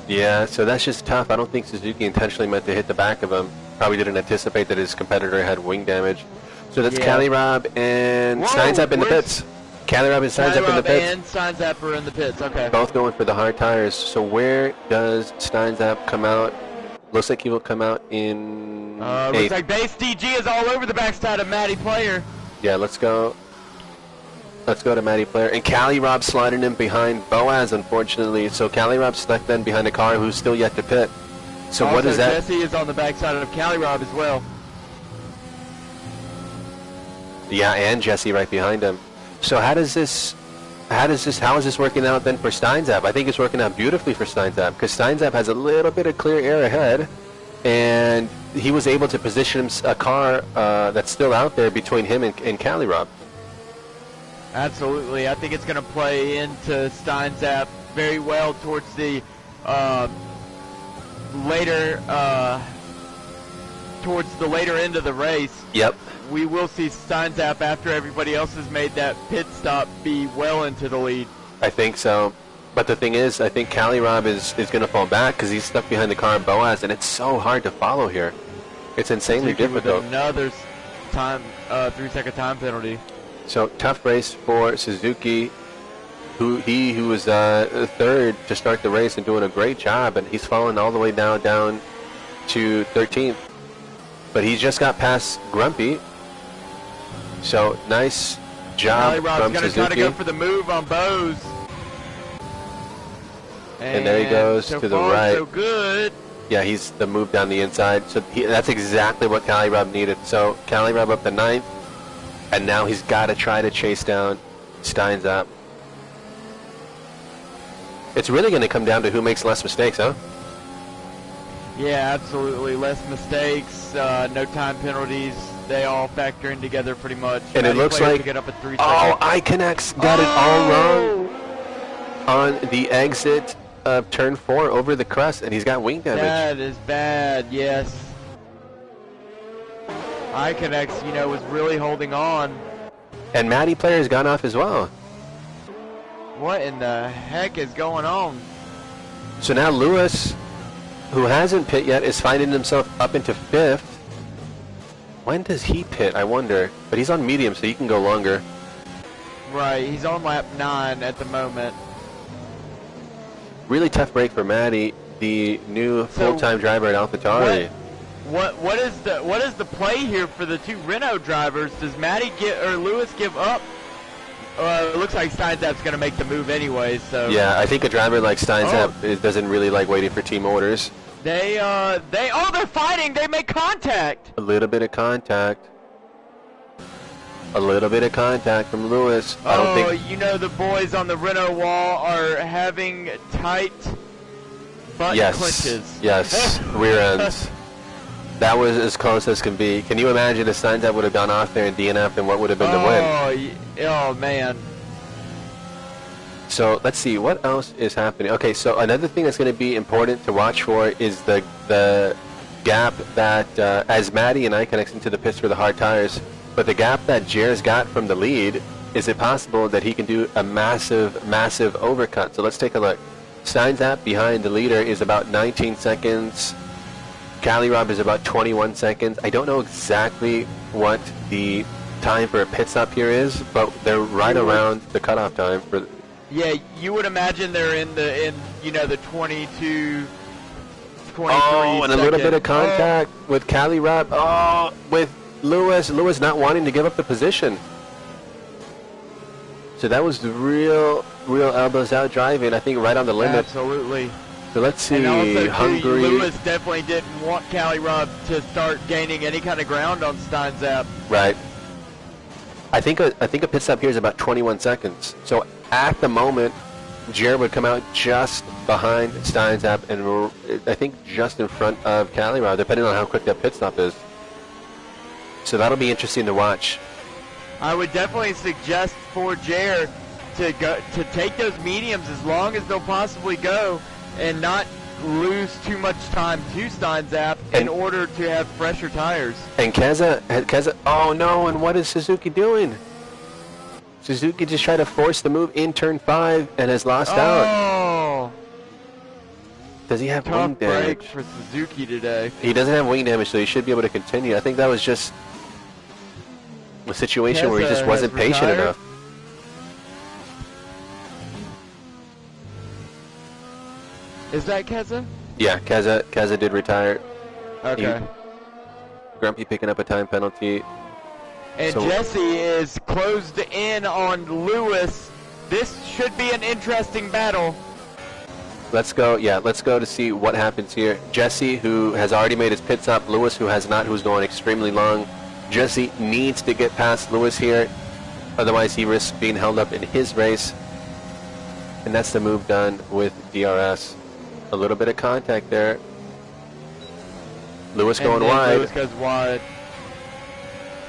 Speaker 2: Yeah, so that's just tough. I don't think Suzuki intentionally meant to hit the back of him. Probably didn't anticipate that his competitor had wing damage. So that's Cali Rob and Steinzap in the pits. Cali Rob and Steinzap in the pits.
Speaker 1: And Steinzap are in the pits, okay.
Speaker 2: Both going for the hard tires. So where does Steinzap come out? Looks like he will come out in 8th.
Speaker 1: Looks like base DG is all over the backside of Matty Player.
Speaker 2: Yeah, let's go. Let's go to Matty Player. And Cali Rob sliding in behind Boaz, unfortunately. So Cali Rob stuck then behind a car who's still yet to pit. So
Speaker 1: also,
Speaker 2: what is that?
Speaker 1: Jesse is on the backside of Cali Rob as well.
Speaker 2: Yeah, and Jesse right behind him. So how is this working out then for Steinzap? I think it's working out beautifully for Steinzap because Steinzap has a little bit of clear air ahead, and he was able to position a car that's still out there between him and Cali Rob.
Speaker 1: Absolutely. I think it's going to play into Steinzap very well towards the later end of the race.
Speaker 2: Yep.
Speaker 1: We will see Steinzap, after everybody else has made that pit stop, be well into the lead.
Speaker 2: I think so. But the thing is, I think Cali Rob is going to fall back because he's stuck behind the car of Boaz, and it's so hard to follow here. It's insanely difficult.
Speaker 1: With another time, 3-second time penalty.
Speaker 2: So tough race for Suzuki, who was third to start the race and doing a great job, and he's fallen all the way down to 13th. But he just got past Grumpy. So nice job
Speaker 1: Cali Rob's
Speaker 2: from
Speaker 1: gonna
Speaker 2: Suzuki.
Speaker 1: try to go for the move on Bose.
Speaker 2: And there he goes
Speaker 1: so
Speaker 2: to the
Speaker 1: far,
Speaker 2: right.
Speaker 1: So good.
Speaker 2: Yeah, he's the move down the inside. So that's exactly what Cali Rob needed. So Cali Rob up to 9th, and now he's got to try to chase down Steins up. It's really going to come down to who makes less mistakes, huh?
Speaker 1: Yeah, absolutely. Less mistakes, no time penalties. They all factor in together pretty much.
Speaker 2: And it looks like,
Speaker 1: to get up at 3
Speaker 2: oh,
Speaker 1: seconds.
Speaker 2: iConnects got it all wrong on the exit of turn 4 over the crest, and he's got wing damage.
Speaker 1: That is bad, yes. iConnects, was really holding on.
Speaker 2: And Matty Player has gone off as well.
Speaker 1: What in the heck is going on?
Speaker 2: So now Lewis, who hasn't pit yet, is finding himself up into 5th. When does he pit, I wonder? But he's on medium, so he can go longer.
Speaker 1: Right, he's on lap 9 at the moment.
Speaker 2: Really tough break for Matty, the new full-time driver at AlphaTauri.
Speaker 1: What is the play here for the two Renault drivers? Does Matty Lewis give up? It looks like Steinzap's going to make the move anyway. So
Speaker 2: yeah, I think a driver like Steinzap doesn't really like waiting for team orders.
Speaker 1: They're fighting. They make contact.
Speaker 2: A little bit of contact. A little bit of contact from Lewis. I don't think.
Speaker 1: The boys on the Renault wall are having tight butt clinches.
Speaker 2: Yes, rear ends. That was as close as can be. Can you imagine if Steinzap would have gone off there and DNF'd, and what would have been the win?
Speaker 1: Oh, man.
Speaker 2: So let's see, what else is happening? Okay, so another thing that's going to be important to watch for is the gap that, as Matty and I connect into the pits for the hard tires, but the gap that Jer's got from the lead, is it possible that he can do a massive, massive overcut? So let's take a look. Steinzap behind the leader is about 19 seconds. Cali Rob is about 21 seconds. I don't know exactly what the time for a pit stop here is, but they're right around the cutoff time for.
Speaker 1: Yeah, you would imagine they're in the 22, 23
Speaker 2: Oh, and a little bit of contact with Cali Rob. Oh, with Lewis not wanting to give up the position. So that was the real elbows out driving, I think right on the limit.
Speaker 1: Absolutely.
Speaker 2: So let's see,
Speaker 1: and also,
Speaker 2: Hungary.
Speaker 1: Lewis definitely didn't want Cali Rob to start gaining any kind of ground on Steinzap.
Speaker 2: Right. I think a pit stop here is about 21 seconds. So at the moment, Jer would come out just behind Steinzap and I think just in front of Cali Rob, depending on how quick that pit stop is. So that'll be interesting to watch.
Speaker 1: I would definitely suggest for Jer to take those mediums as long as they'll possibly go and not lose too much time to Steinzap in order to have fresher tires.
Speaker 2: And Keza, oh no, and what is Suzuki doing? Suzuki just tried to force the move in turn 5 and has lost out. Does he have wing
Speaker 1: Tough
Speaker 2: damage?
Speaker 1: break for Suzuki today.
Speaker 2: He doesn't have wing damage, so he should be able to continue. I think that was just a situation where he just wasn't patient enough.
Speaker 1: Is that Keza?
Speaker 2: Yeah, Keza did retire.
Speaker 1: Okay.
Speaker 2: Grumpy picking up a time penalty.
Speaker 1: And Jesse is closed in on Lewis. This should be an interesting battle.
Speaker 2: Let's go. Yeah, let's go to see what happens here. Jesse, who has already made his pit stop. Lewis, who has not, who's going extremely long. Jesse needs to get past Lewis here. Otherwise, he risks being held up in his race. And that's the move done with DRS. A little bit of contact there. Lewis going wide.
Speaker 1: Lewis goes wide,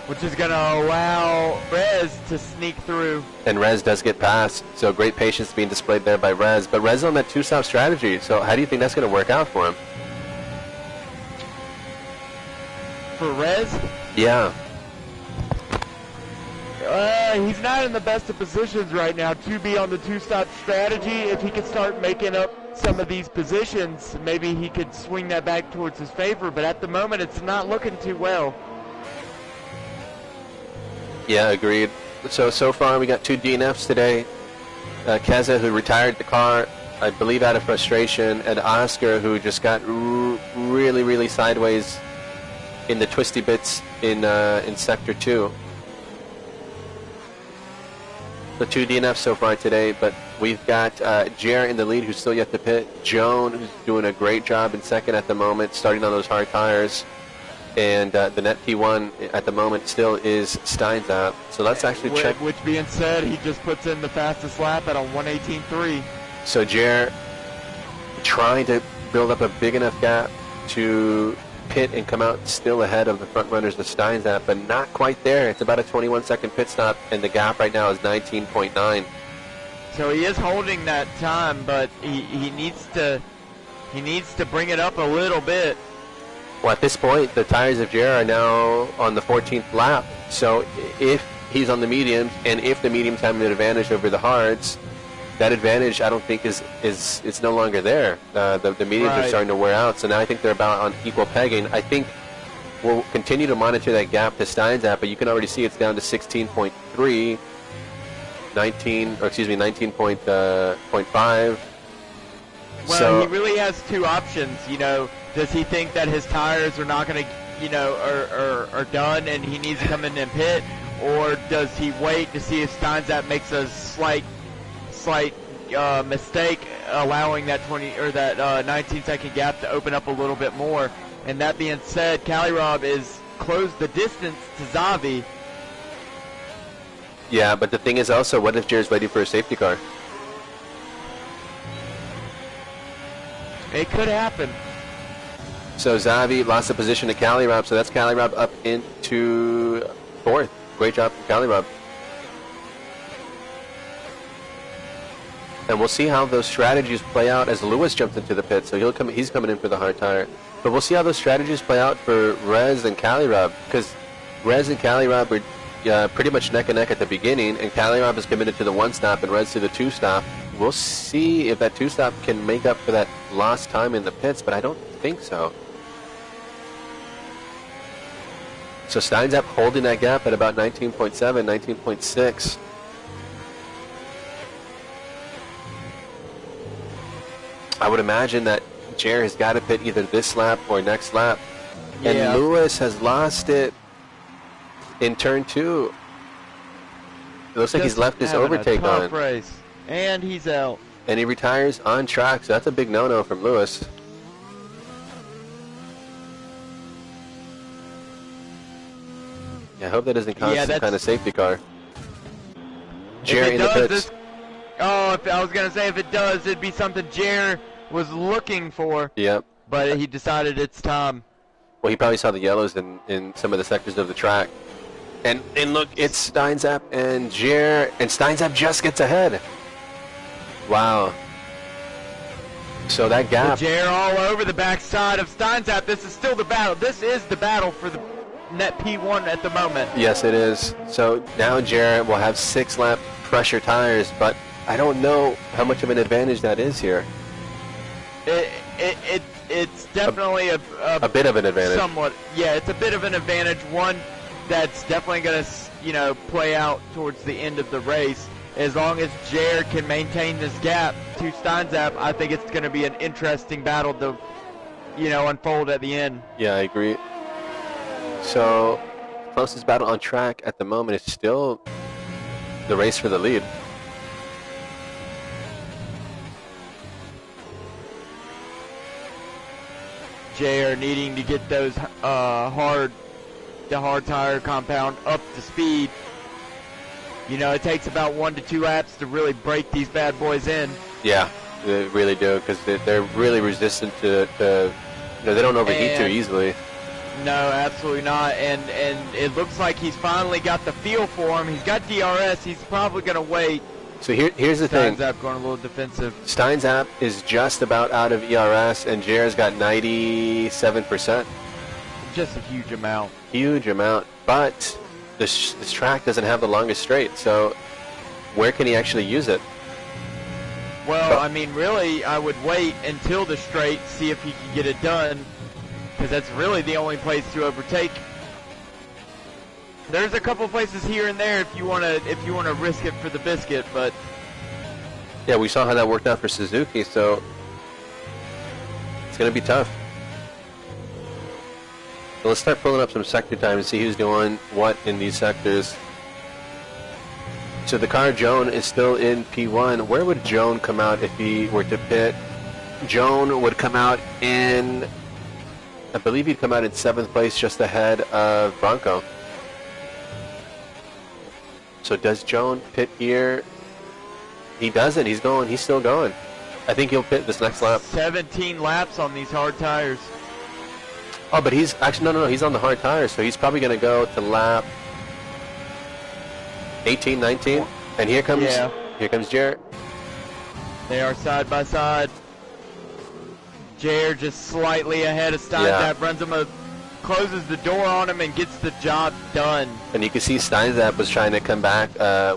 Speaker 1: which is going to allow Rez to sneak through.
Speaker 2: And Rez does get past, so great patience being displayed there by Rez. But Rez on that two-stop strategy, so how do you think that's going to work out for him?
Speaker 1: For Rez?
Speaker 2: Yeah.
Speaker 1: he's not in the best of positions right now to be on the two-stop strategy. If he could start making up some of these positions, maybe he could swing that back towards his favor, but at the moment it's not looking too well.
Speaker 2: Yeah, agreed. So far we got 2 DNFs today. Keza, who retired the car, I believe out of frustration, and Oscar, who just got really, really sideways in the twisty bits in Sector 2. The 2 DNFs so far today, but we've got Jer in the lead, who's still yet to pit. Joan, who's doing a great job in second at the moment, starting on those hard tires. And the net P1 at the moment still is Steinzap. So let's actually check.
Speaker 1: Which being said, he just puts in the fastest lap at a 1:18.3.
Speaker 2: So Jer trying to build up a big enough gap to pit and come out still ahead of the front runners of Steinzap, but not quite there. It's about a 21-second pit stop, and the gap right now is 19.9.
Speaker 1: So he is holding that time, but he needs to bring it up a little bit.
Speaker 2: Well, at this point, the tires of Jer are now on the 14th lap. So if he's on the mediums, and if the mediums have an advantage over the hards, that advantage I don't think is no longer there. The mediums are starting to wear out. So now I think they're about on equal pegging. I think we'll continue to monitor that gap to Steinzap, but you can already see it's down to 16.3, 19.5.
Speaker 1: Well,
Speaker 2: so,
Speaker 1: he really has 2 options. Does he think that his tires are not going to, are done and he needs to come in and pit, or does he wait to see if Steinzap makes a slight mistake, allowing that 19-second gap to open up a little bit more? And that being said, Calirob is closed the distance to Zavi.
Speaker 2: Yeah, but the thing is also, what if Jer's waiting for a safety car?
Speaker 1: It could happen.
Speaker 2: So Zavi lost the position to Calirob, so that's Calirob up into 4th. Great job from Calirob. And we'll see how those strategies play out as Lewis jumps into the pit, so he's coming in for the hard tire. But we'll see how those strategies play out for Rez and Calirob, because Rez and Calirob were pretty much neck and neck at the beginning, and Calirob is committed to the 1-stop and Rez to the 2-stop. We'll see if that 2-stop can make up for that lost time in the pits, but I don't think so. So Steinzap holding that gap at about 19.7, 19.6. I would imagine that Jer has got to pit either this lap or next lap. Yeah. And Lewis has lost it in turn 2. It looks like he's left his overtake on.
Speaker 1: Race. And he's out.
Speaker 2: And he retires on track, so that's a big no-no from Lewis. Yeah, I hope that doesn't cause some kind of safety car. Jer in the pits.
Speaker 1: I was going to say, if it does, it'd be something Jer was looking for.
Speaker 2: Yep.
Speaker 1: But he decided it's time.
Speaker 2: Well, he probably saw the yellows in some of the sectors of the track. And look, it's Steinzap and Jer, and Steinzap just gets ahead. Wow. So that gap.
Speaker 1: Jer all over the backside of Steinzap. This is still the battle. This is the battle for the net P1 at the moment.
Speaker 2: Yes, it is. So now Jer will have 6-lap pressure tires, but I don't know how much of an advantage that is here.
Speaker 1: It's definitely a
Speaker 2: bit of an advantage.
Speaker 1: Somewhat, yeah. It's a bit of an advantage. One that's definitely going to play out towards the end of the race. As long as Jer can maintain this gap to Steinzap, I think it's going to be an interesting battle to unfold at the end.
Speaker 2: Yeah, I agree. So closest battle on track at the moment is still the race for the lead.
Speaker 1: Jer needing to get those hard tire compound up to speed. It takes about 1 to 2 laps to really break these bad boys in.
Speaker 2: Yeah, they really do, because they're really resistant to they don't overheat too easily.
Speaker 1: No, absolutely not. And it looks like he's finally got the feel for him. He's got DRS. He's probably going to wait.
Speaker 2: So here's the thing.
Speaker 1: Steinzap going a little defensive.
Speaker 2: Steinzap is just about out of ERS, and Jer's got 97%.
Speaker 1: Just a huge amount.
Speaker 2: Huge amount. But this track doesn't have the longest straight, so where can he actually use it?
Speaker 1: Well, I mean, really, I would wait until the straight, see if he can get it done, because that's really the only place to overtake. There's a couple places here and there if you wanna risk it for the biscuit, but
Speaker 2: yeah, we saw how that worked out for Suzuki, so it's gonna be tough. So let's start pulling up some sector time and see who's doing what in these sectors. So the car Joan is still in P1. Where would Joan come out if he were to pit? Joan would come out in, I believe he'd come out in 7th place, just ahead of Bronco. So does Joan pit here? He doesn't. He's still going. I think he'll pit this next lap.
Speaker 1: 17 laps on these hard tires.
Speaker 2: Oh, but he's actually, no, he's on the hard tires, so he's probably going to go to lap 18, 19, and here comes Jarrett.
Speaker 1: They are side by side. Jarrett just slightly ahead of Steinzap,
Speaker 2: Yeah.
Speaker 1: runs him closes the door on him and gets the job done.
Speaker 2: And you can see Steinzap was trying to come back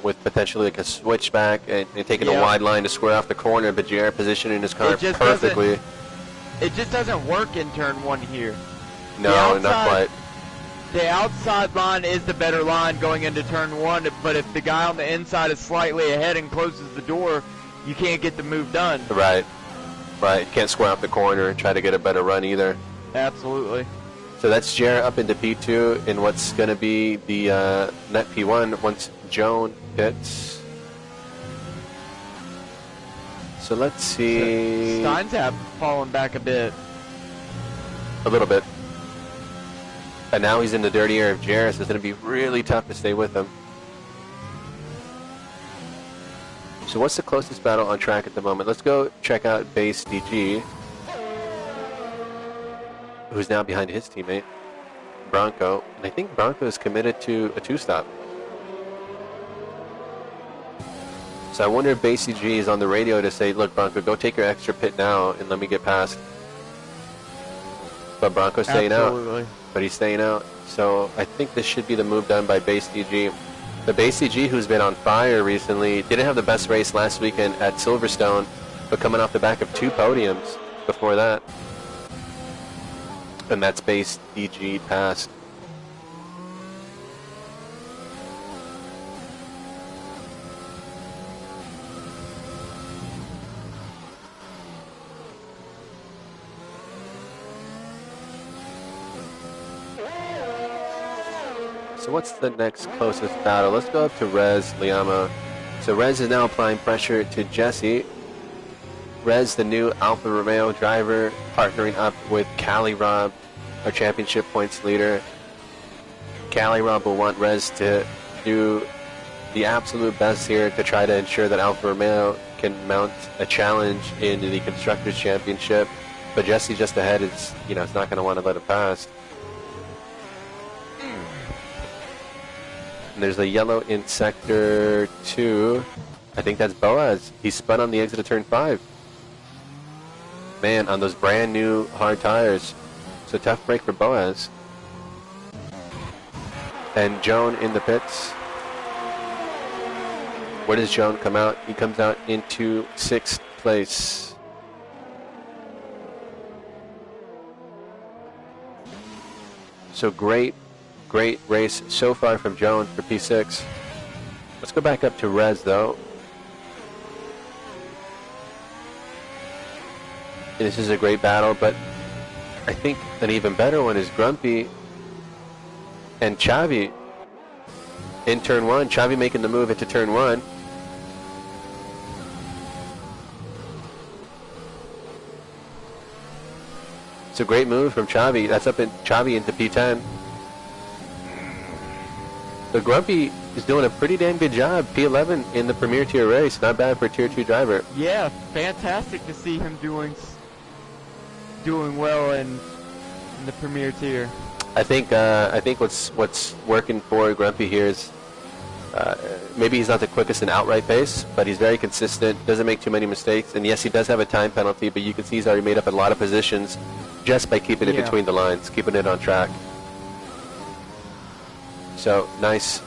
Speaker 2: with potentially like a switchback and taking a wide line to square off the corner, but Jarrett positioning his car perfectly.
Speaker 1: It just doesn't work in turn 1 here.
Speaker 2: No, not quite.
Speaker 1: The outside line is the better line going into turn 1, but if the guy on the inside is slightly ahead and closes the door, you can't get the move done.
Speaker 2: Right. Can't square off the corner and try to get a better run either.
Speaker 1: Absolutely.
Speaker 2: So that's Jarrett up into P2 in what's going to be the net P1 once Joan pits. So let's see.
Speaker 1: Steinzap falling back a bit.
Speaker 2: A little bit. And now he's in the dirty air of Jarrett, so it's going to be really tough to stay with him. So what's the closest battle on track at the moment? Let's go check out Base DG, who's now behind his teammate, Bronco. And I think Bronco is committed to a 2-stop. So I wonder if Base DG is on the radio to say, look, Bronco, go take your extra pit now and let me get past. But Bronco's staying out. But he's staying out. So I think this should be the move done by Base DG. The Base DG, who's been on fire recently, didn't have the best race last weekend at Silverstone, but coming off the back of 2 podiums before that. And that's Base DG passed. So what's the next closest battle? Let's go up to Rez Liama. So Rez is now applying pressure to Jesse. Rez, the new Alfa Romeo driver, partnering up with Cali Rob, our championship points leader. Cali Rob will want Rez to do the absolute best here to try to ensure that Alfa Romeo can mount a challenge in the Constructors' Championship. But Jesse just ahead is, it's not going to want to let it pass. And there's a yellow in Sector 2. I think that's Boaz. He spun on the exit of Turn 5. Man, on those brand new hard tires. So tough break for Boaz. And Joan in the pits. Where does Joan come out? He comes out into 6th place. So great race so far from Joan for P6. Let's go back up to Rez though. And this is a great battle, but I think an even better one is Grumpy and Xavi in turn 1. Xavi making the move into turn 1. It's a great move from Xavi. That's up in Xavi into P10. So Grumpy is doing a pretty damn good job. P11 in the Premier Tier race. Not bad for a Tier 2 driver.
Speaker 1: Yeah, fantastic to see him doing well in the Premier Tier.
Speaker 2: I think what's working for Grumpy here is maybe he's not the quickest in outright pace, but he's very consistent, doesn't make too many mistakes, and yes, he does have a time penalty, but you can see he's already made up a lot of positions just by keeping it between the lines, keeping it on track. So nice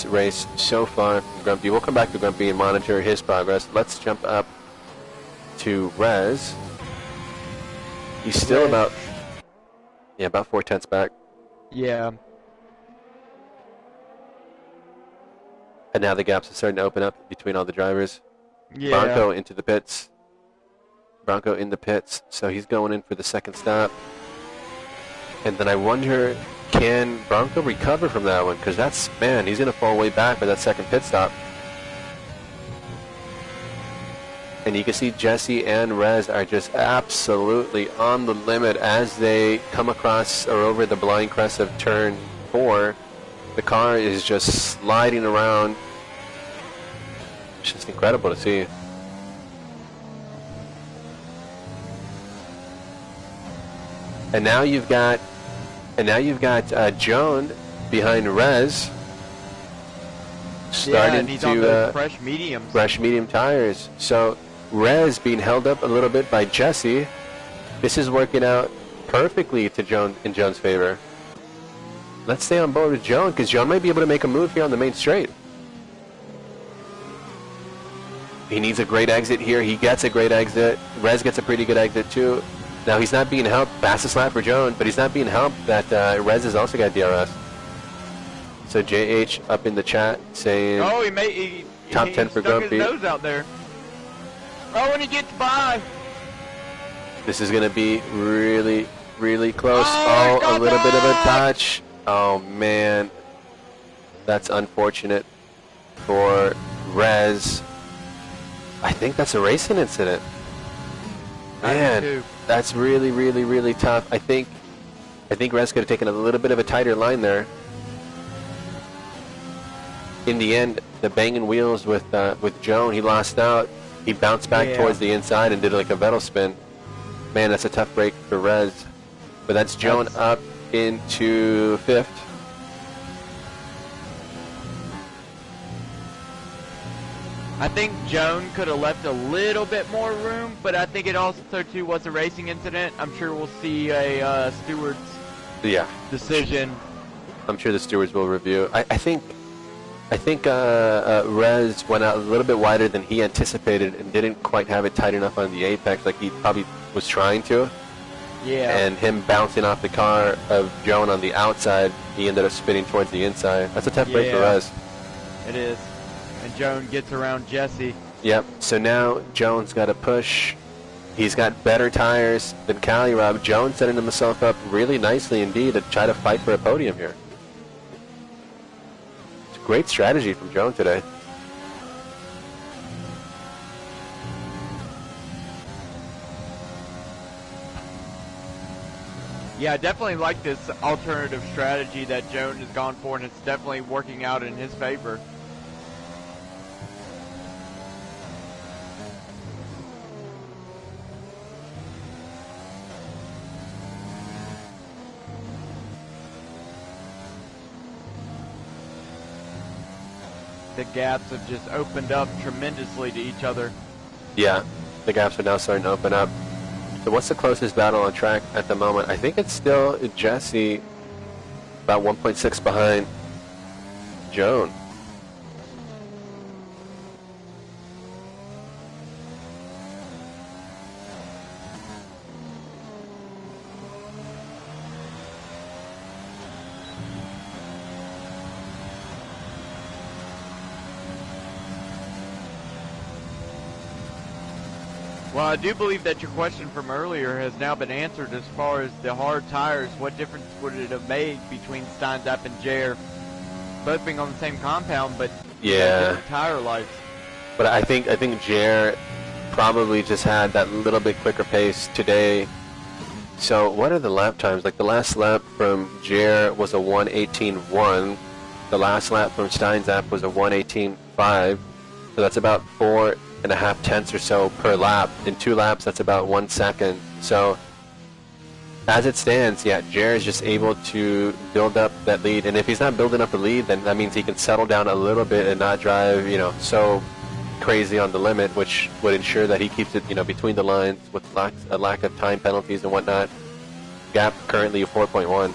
Speaker 2: race so far from Grumpy. We'll come back to Grumpy and monitor his progress. Let's jump up to Rez. He's still about 4/10 back.
Speaker 1: Yeah.
Speaker 2: And now the gaps are starting to open up between all the drivers.
Speaker 1: Yeah.
Speaker 2: Bronco into the pits. Bronco in the pits, so he's going in for the second stop. And then I wonder, can Bronco recover from that one? Because he's going to fall way back for that second pit stop. And you can see Jesse and Rez are just absolutely on the limit as they come across or over the blind crest of turn 4. The car is just sliding around. It's just incredible to see. And now you've got Joan behind Rez, starting
Speaker 1: he's
Speaker 2: to
Speaker 1: on those fresh mediums.
Speaker 2: Fresh medium tires. So Rez being held up a little bit by Jesse. This is working out perfectly to in Joan's favor. Let's stay on board with Joan, because Joan might be able to make a move here on the main straight. He needs a great exit here. He gets a great exit. Rez gets a pretty good exit too. Now he's not being helped. Fastest lap for Joan, but he's not being helped that Rez has also got DRS. So JH up in the chat saying,
Speaker 1: "Oh, he
Speaker 2: top 10 for
Speaker 1: stuck
Speaker 2: Grumpy."
Speaker 1: his nose out there. Oh, and he gets by.
Speaker 2: This is going to be really, really close.
Speaker 1: Oh,
Speaker 2: a little bit of a touch. Oh man, that's unfortunate for Rez. I think that's a racing incident. Man, that's really, really, really tough. I think Rez could have taken a little bit of a tighter line there. In the end, the banging wheels with Joan, he lost out. He bounced back towards the inside and did like a Vettel spin. Man, that's a tough break for Rez. But that's Joan up into 5th.
Speaker 1: I think Joan could have left a little bit more room, but I think it also too was a racing incident. I'm sure we'll see a steward's decision.
Speaker 2: I'm sure the stewards will review. I think Rez went out a little bit wider than he anticipated and didn't quite have it tight enough on the apex like he probably was trying to.
Speaker 1: Yeah.
Speaker 2: And him bouncing off the car of Joan on the outside, he ended up spinning towards the inside. That's a tough break for Rez.
Speaker 1: It is. And Joan gets around Jesse.
Speaker 2: Yep. So now Joan's got to push. He's got better tires than Cali Rob. Joan setting himself up really nicely indeed to try to fight for a podium here. It's a great strategy from Joan today.
Speaker 1: Yeah, I definitely like this alternative strategy that Joan has gone for, and it's definitely working out in his favor. The gaps have just opened up tremendously to each other.
Speaker 2: Yeah, the gaps are now starting to open up. So what's the closest battle on track at the moment? I think it's still Jesse, about 1.6 behind Joan.
Speaker 1: Well, I do believe that your question from earlier has now been answered as far as the hard tires. What difference would it have made between Steinzap and Jair? Both being on the same compound, but different tire life.
Speaker 2: But I think Jair probably just had that little bit quicker pace today. So what are the lap times? Like the last lap from Jair was a 1:18.1. The last lap from Steinzap was a 1:18.5. So that's about 4.5 tenths or so per lap. In 2 laps, that's about 1 second. So as it stands, Jair is just able to build up that lead. And if he's not building up the lead, then that means he can settle down a little bit and not drive, so crazy on the limit, which would ensure that he keeps it, between the lines with a lack of time penalties and whatnot. Gap currently 4.1.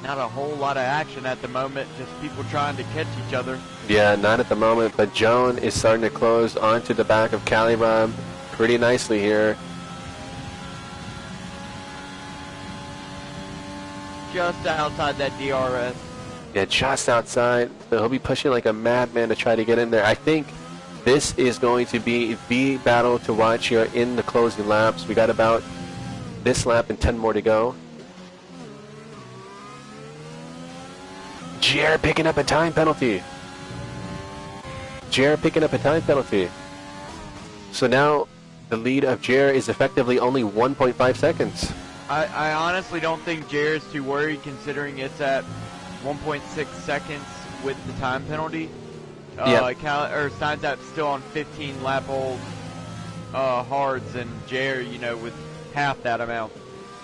Speaker 1: Not a whole lot of action at the moment, just people trying to catch each other.
Speaker 2: Yeah, not at the moment, but Joan is starting to close onto the back of Calibram pretty nicely here.
Speaker 1: Just outside that DRS.
Speaker 2: Yeah, just outside. So he'll be pushing like a madman to try to get in there. I think this is going to be the battle to watch here in the closing laps. We got about this lap and 10 more to go. Jer picking up a time penalty. Jer picking up a time penalty. So now the lead of Jer is effectively only 1.5 seconds.
Speaker 1: I honestly don't think Jared's too worried considering it's at 1.6 seconds with the time penalty. Stein's up still on 15 lap old hards, and Jared, you know, with half that amount.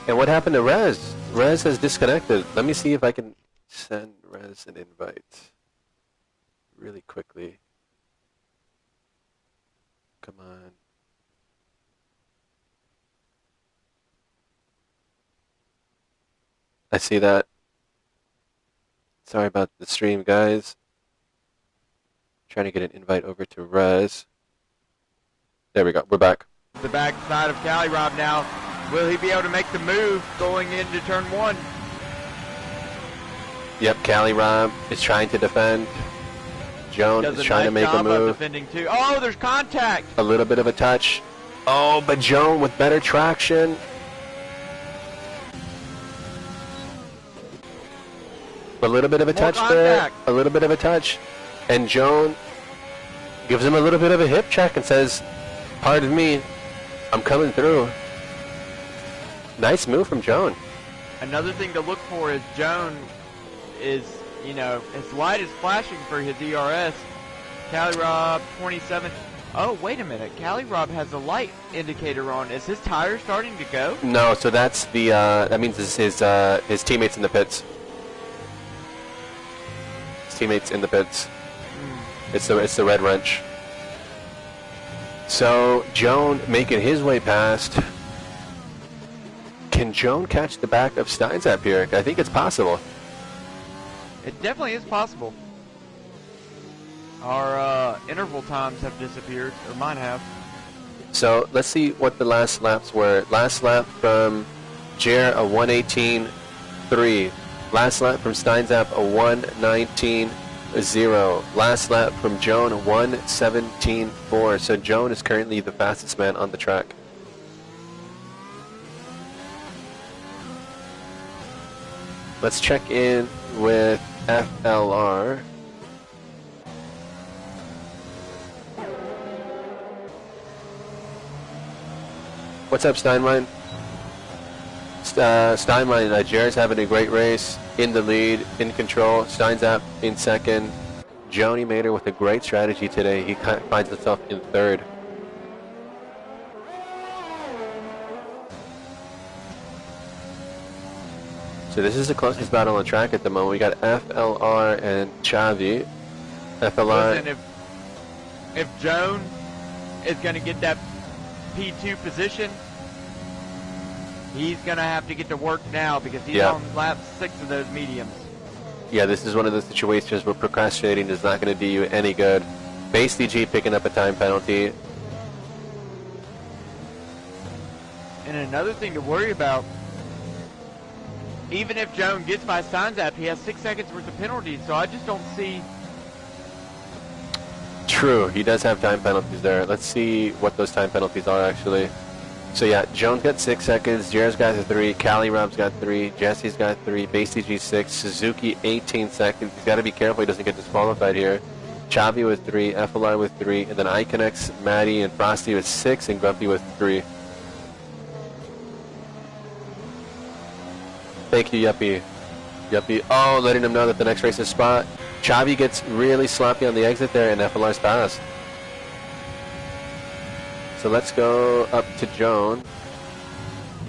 Speaker 2: And what happened to Rez? Rez has disconnected. Let me see if I can send Rez an invite really quickly. Come on. I see that. Sorry about the stream, guys. Trying to get an invite over to Rez. There we go. We're back.
Speaker 1: The back side of Cali Rob now. Will he be able to make the move going into turn one?
Speaker 2: Yep, Cali Rob is trying to defend. Joan is trying to make a move.
Speaker 1: Defending too. Oh, there's contact.
Speaker 2: A little bit of a touch. Oh, but Joan with better traction. A little bit of a touch there. A little bit of a touch. And Joan gives him a little bit of a hip check and says, pardon me, I'm coming through. Nice move from Joan.
Speaker 1: Another thing to look for is Joan is, you know, his light is flashing for his ERS. Cali Rob 27. Oh, wait a minute. Cali Rob has a light indicator on. Is his tire starting to go?
Speaker 2: No, so that's the, that means his teammates in the pits. His teammates in the pits. It's the red wrench. So Joan making his way past. Can Joan catch the back of Steinzap here? I think it's possible.
Speaker 1: It definitely is possible. Our interval times have disappeared, or mine have.
Speaker 2: So let's see what the last laps were. Last lap from Jer, a 1:18.3. Last lap from Steinzap, a 1:19.0. Last lap from Joan, 1:17.4. So Joan is currently the fastest man on the track. Let's check in with FLR. What's up, Steinlein? Steinlein, Jared's having a great race, in the lead, in control. Steinzap in second. Joni Mader with a great strategy today. He finds himself in third. So this is the closest battle on track at the moment. We got FLR and Xavi. FLR.
Speaker 1: Listen, if Joan is going to get that P2 position, he's going to have to get to work now because he's on lap 6 of those mediums.
Speaker 2: Yeah, this is one of those situations where procrastinating is not going to do you any good. Base DG picking up a time penalty.
Speaker 1: And another thing to worry about, even if Joan gets by Steinzap, he has 6 seconds worth of penalties, so I just don't see...
Speaker 2: True, he does have time penalties there. Let's see what those time penalties are, actually. So yeah, Joan's got 6 seconds, Jared's got 3, Cali Rob's got 3, Jesse's got 3, Base DG 6, Suzuki 18 seconds. He's got to be careful he doesn't get disqualified here. Xavi with 3, FLR with 3, and then Iconex, Maddie, and Frosty with 6, and Grumpy with 3. Thank you, Yuppie. Yuppie. Oh, letting him know that the next race is spot. Xavi gets really sloppy on the exit there, and FLR's passed. So let's go up to Joan.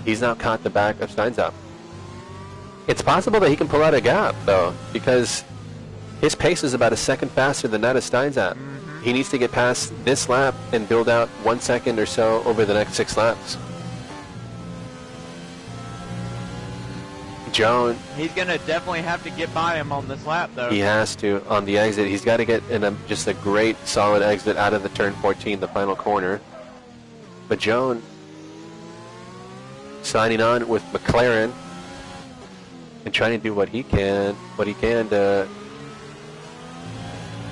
Speaker 2: He's now caught the back of Steinzap. It's possible that he can pull out a gap, though, because his pace is about a second faster than that of Steinzap. He needs to get past this lap and build out 1 second or so over the next 6 laps. Joan,
Speaker 1: He's going to definitely have to get by him on this lap, though.
Speaker 2: he has to on the exit. He's got to get in just a great solid exit out of the turn 14, the final corner. But Joan signing on with McLaren and trying to do what he can to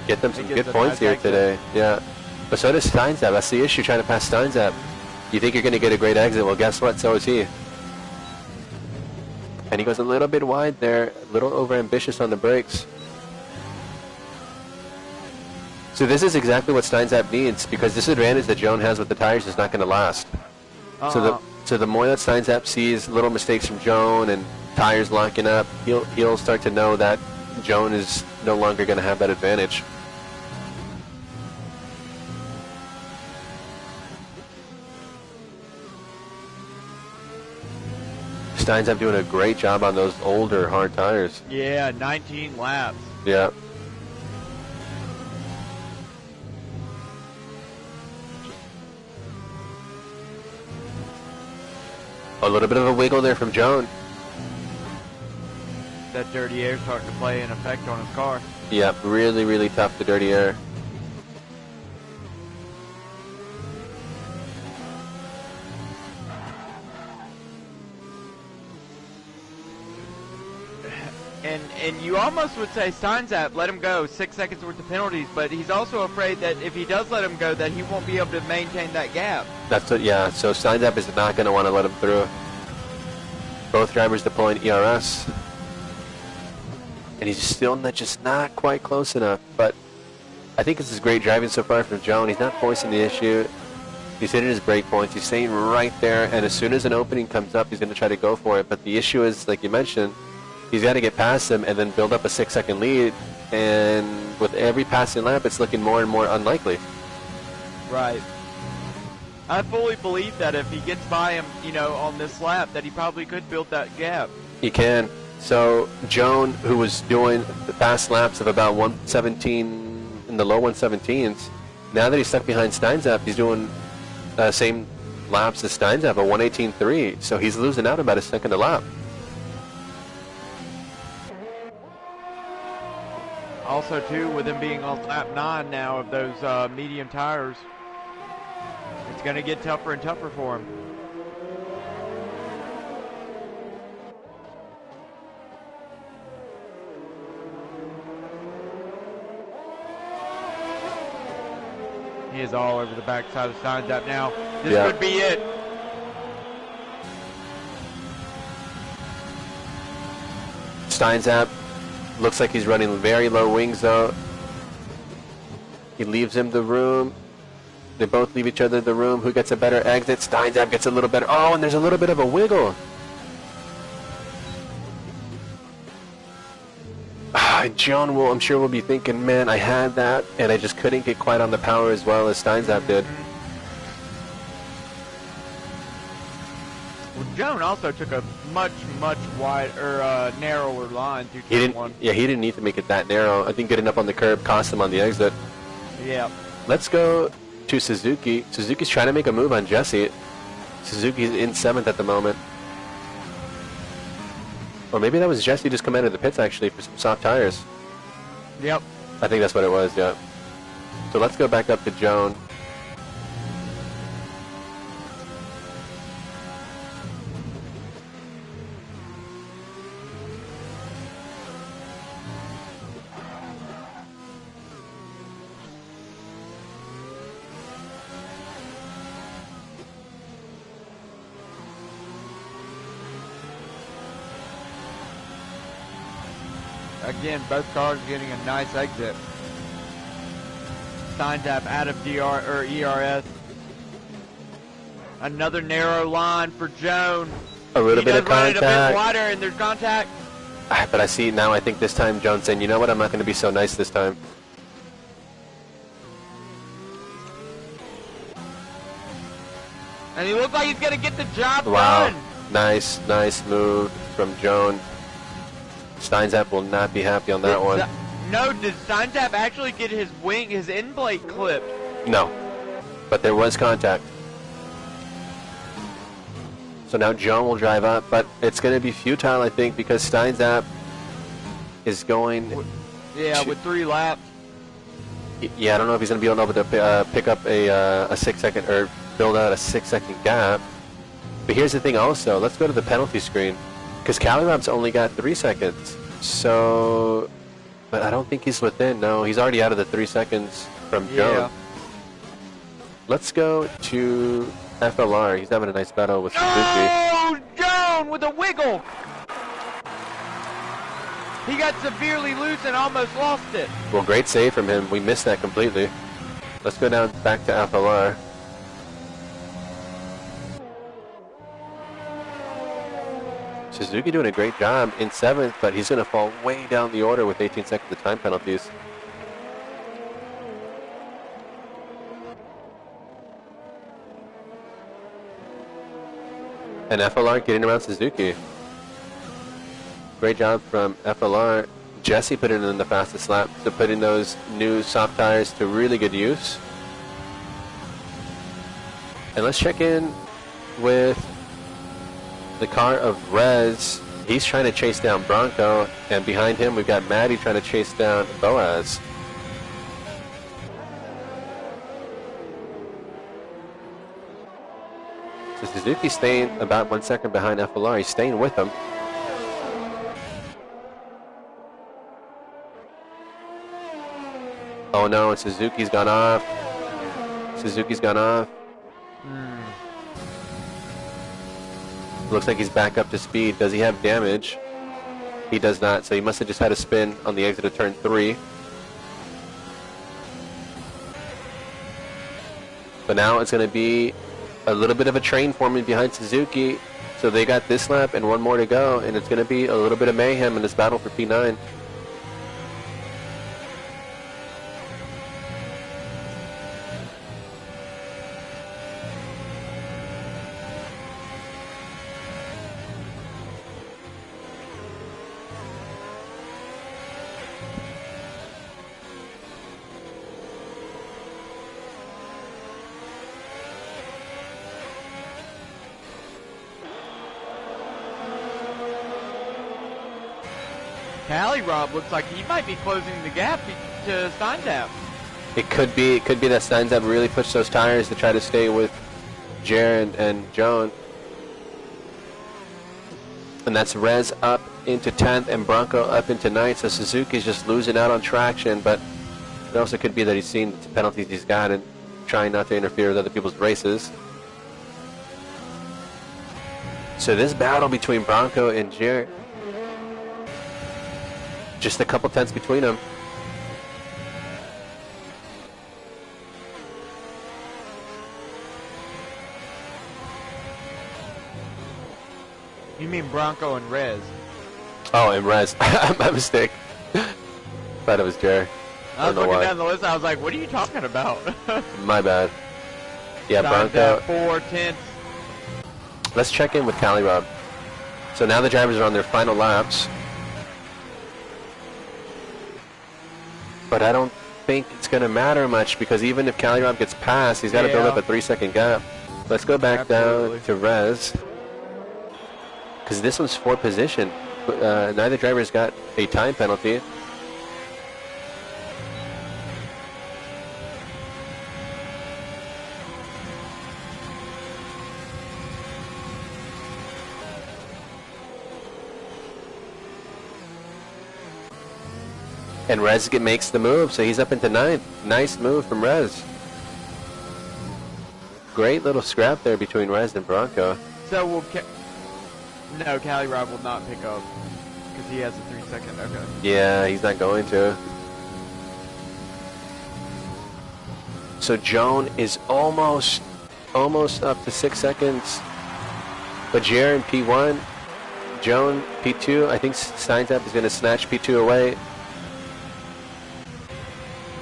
Speaker 2: get them some good points here today. Yeah. But so does Steinzap. That's the issue, trying to pass Steinzap. You think you're going to get a great exit. Well, guess what? So is he. And he goes a little bit wide there, a little overambitious on the brakes. So this is exactly what Steinzap needs, because this advantage that Joan has with the tires is not going to last. So the more that Steinzap sees little mistakes from Joan and tires locking up, he'll start to know that Joan is no longer going to have that advantage. Steinzap doing a great job on those older hard tires.
Speaker 1: Yeah, 19 laps.
Speaker 2: Yeah. A little bit of a wiggle there from Joan.
Speaker 1: That dirty air starting to play an effect on his car.
Speaker 2: Yeah, really, really tough, the dirty air.
Speaker 1: And you almost would say Steinzap, let him go, 6 seconds worth of penalties, but he's also afraid that if he does let him go, that he won't be able to maintain that gap.
Speaker 2: That's what, yeah, so Steinzap is not going to want to let him through. Both drivers deploying ERS. And he's still just not quite close enough, but I think this is great driving so far from Joan. He's not forcing the issue. He's hitting his break points. He's staying right there, and as soon as an opening comes up, he's going to try to go for it. But the issue is, like you mentioned, he's got to get past him and then build up a 6-second lead. And with every passing lap, it's looking more and more unlikely.
Speaker 1: Right. I fully believe that if he gets by him, on this lap, that he probably could build that gap.
Speaker 2: He can. So Joan, who was doing the fast laps of about 117 in the low 117s, now that he's stuck behind Steinzap, he's doing same laps as Steinzap, a 118.3. So he's losing out about a second a lap.
Speaker 1: Also, too, with him being on lap 9 now of those medium tires, it's going to get tougher and tougher for him. He is all over the backside of Steinzap now. This could be it.
Speaker 2: Steinzap looks like he's running very low wings, though. He leaves him the room. They both leave each other the room. Who gets a better exit? Steinzap gets a little better. Oh, and there's a little bit of a wiggle. Joan I'm sure will be thinking, man, I had that, and I just couldn't get quite on the power as well as Steinzap did.
Speaker 1: Well, Joan also took a much wider, narrower line through turn 1.
Speaker 2: Yeah, he didn't need to make it that narrow. I think getting up on the curb cost him on the exit.
Speaker 1: Yeah.
Speaker 2: Let's go to Suzuki. Suzuki's trying to make a move on Jesse. Suzuki's in 7th at the moment. Or maybe that was Jesse just come out of the pits, actually, for some soft tires.
Speaker 1: Yep.
Speaker 2: I think that's what it was, yeah. So let's go back up to Joan.
Speaker 1: Again, both cars getting a nice exit. Steinzap out of ERS. Another narrow line for Joan.
Speaker 2: A little bit of contact.
Speaker 1: He does run it a bit wider, and there's contact.
Speaker 2: But I see now, I think this time Joan's saying, you know what, I'm not going to be so nice this time.
Speaker 1: And he looks like he's going to get the job
Speaker 2: done.
Speaker 1: Wow.
Speaker 2: Nice move from Joan. Steinzap will not be happy on that one.
Speaker 1: No, did Steinzap actually get his end plate clipped?
Speaker 2: No, but there was contact. So now Joan will drive up, but it's going to be futile, I think, because Steinzap is going...
Speaker 1: Yeah, with 3 laps.
Speaker 2: Yeah, I don't know if he's going to be able to pick up a 6-second or build out a 6-second gap. But here's the thing also. Let's go to the penalty screen because Calirob's only got 3 seconds. So, but I don't think he's within. No, he's already out of the 3 seconds from Joan.
Speaker 1: Yeah.
Speaker 2: Let's go to FLR. He's having a nice battle with Suzuki.
Speaker 1: Oh, Joan with a wiggle. He got severely loose and almost lost it.
Speaker 2: Well, great save from him. We missed that completely. Let's go down back to FLR. Suzuki doing a great job in 7th, but he's going to fall way down the order with 18 seconds of time penalties. And FLR getting around Suzuki. Great job from FLR. Jesse put it in the fastest lap, so putting those new soft tires to really good use. And let's check in with the car of Rez. He's trying to chase down Bronco, and behind him we've got Maddie trying to chase down Boaz. So Suzuki's staying about 1 second behind FLR. He's staying with them. Oh no, Suzuki's gone off. Suzuki's gone off. Looks like he's back up to speed. Does he have damage? He does not, so he must have just had a spin on the exit of turn 3. But now it's going to be a little bit of a train forming behind Suzuki. So they got this lap and one more to go, and it's going to be a little bit of mayhem in this battle for P9.
Speaker 1: Rob looks like he might be closing the gap to Steinzap.
Speaker 2: It could be that Steinzap really pushed those tires to try to stay with Jared and Joan. And that's Rez up into 10th and Bronco up into 9th. So Suzuki's just losing out on traction, but it also could be that he's seen the penalties he's got and trying not to interfere with other people's races. So this battle between Bronco and Jared, just a couple tenths between them.
Speaker 1: You mean Bronco and Rez?
Speaker 2: Oh, and Rez. My mistake. Thought it was Jared.
Speaker 1: I was looking down the list. I was like, "What are you talking about?"
Speaker 2: My bad. Yeah, Bronco.
Speaker 1: 4 tenths.
Speaker 2: Let's check in with Calirob. So now the drivers are on their final laps. But I don't think it's going to matter much because even if Calirob gets past, he's got to build up a 3-second gap. Let's go back down to Rez. Because this one's for position. Neither driver's got a time penalty. And Rez makes the move, so he's up into 9th. Nice move from Rez. Great little scrap there between Rez and Bronco.
Speaker 1: So will no, Calirob will not pick up because he has a 3-second. Okay.
Speaker 2: Yeah, he's not going to. So Joan is almost up to 6 seconds. But Jared in P1, Joan P2. I think Steinzap is going to snatch P2 away.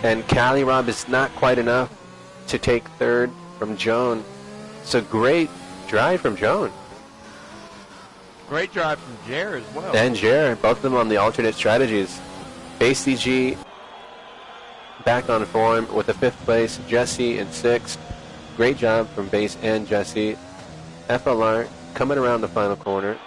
Speaker 2: And Calirob is not quite enough to take 3rd from Joan. So great drive from Joan.
Speaker 1: Great drive from Jared as well.
Speaker 2: And Jared, both of them on the alternate strategies. Base DG back on form with a 5th place. Jesse in 6th. Great job from Base and Jesse. FLR coming around the final corner.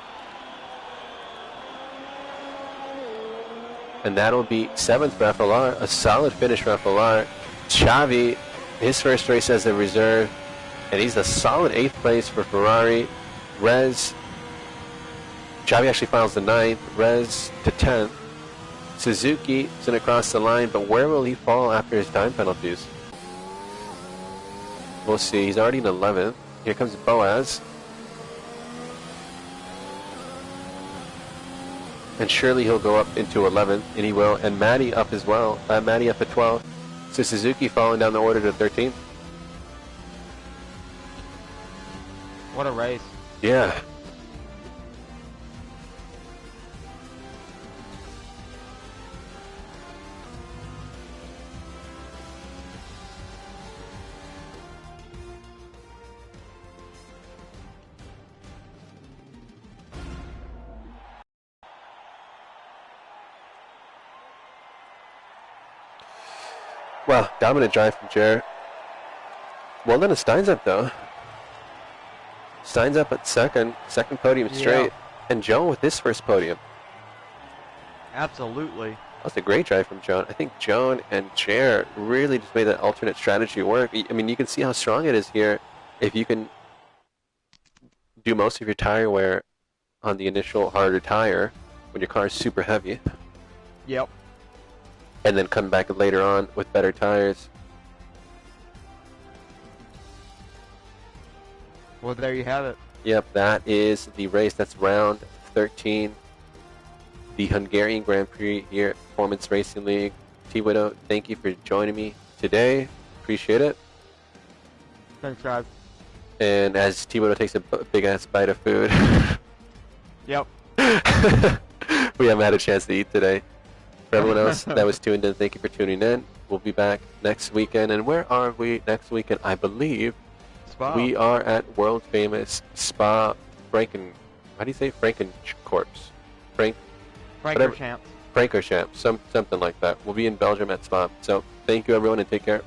Speaker 2: And that'll be 7th for FLR, a solid finish for FLR. Xavi, his first race as a reserve, and he's a solid 8th place for Ferrari. Xavi actually files the 9th, Rez to 10th. Suzuki is going to cross the line, but where will he fall after his time penalties? We'll see. He's already in 11th. Here comes Boaz. And surely he'll go up into 11th, and he will. And Matty up as well. Matty up at 12th. So Suzuki falling down the order to 13th.
Speaker 1: What a race.
Speaker 2: Yeah. Wow, dominant drive from Jer. Well done to Steins up though. Steins up at second podium straight. Yeah. And Joan with his first podium.
Speaker 1: Absolutely.
Speaker 2: That's a great drive from Joan. I think Joan and Jer really just made that alternate strategy work. I mean, you can see how strong it is here if you can do most of your tire wear on the initial harder tire when your car is super heavy.
Speaker 1: Yep.
Speaker 2: And then come back later on with better tires.
Speaker 1: Well, there you have it.
Speaker 2: Yep, that is the race. That's round 13. The Hungarian Grand Prix here at Performance Racing League. T-Widow, thank you for joining me today. Appreciate it.
Speaker 1: Thanks, guys.
Speaker 2: And as T-Widow takes a big-ass bite of food.
Speaker 1: Yep.
Speaker 2: We haven't had a chance to eat today. For everyone else that was tuned in, thank you for tuning in. We'll be back next weekend. And where are we next weekend? I believe
Speaker 1: Spa.
Speaker 2: We are at world famous Spa Franken. How do you say Frankencorps?
Speaker 1: Francorchamps.
Speaker 2: Francorchamps. Something like that. We'll be in Belgium at Spa. So thank you everyone and take care.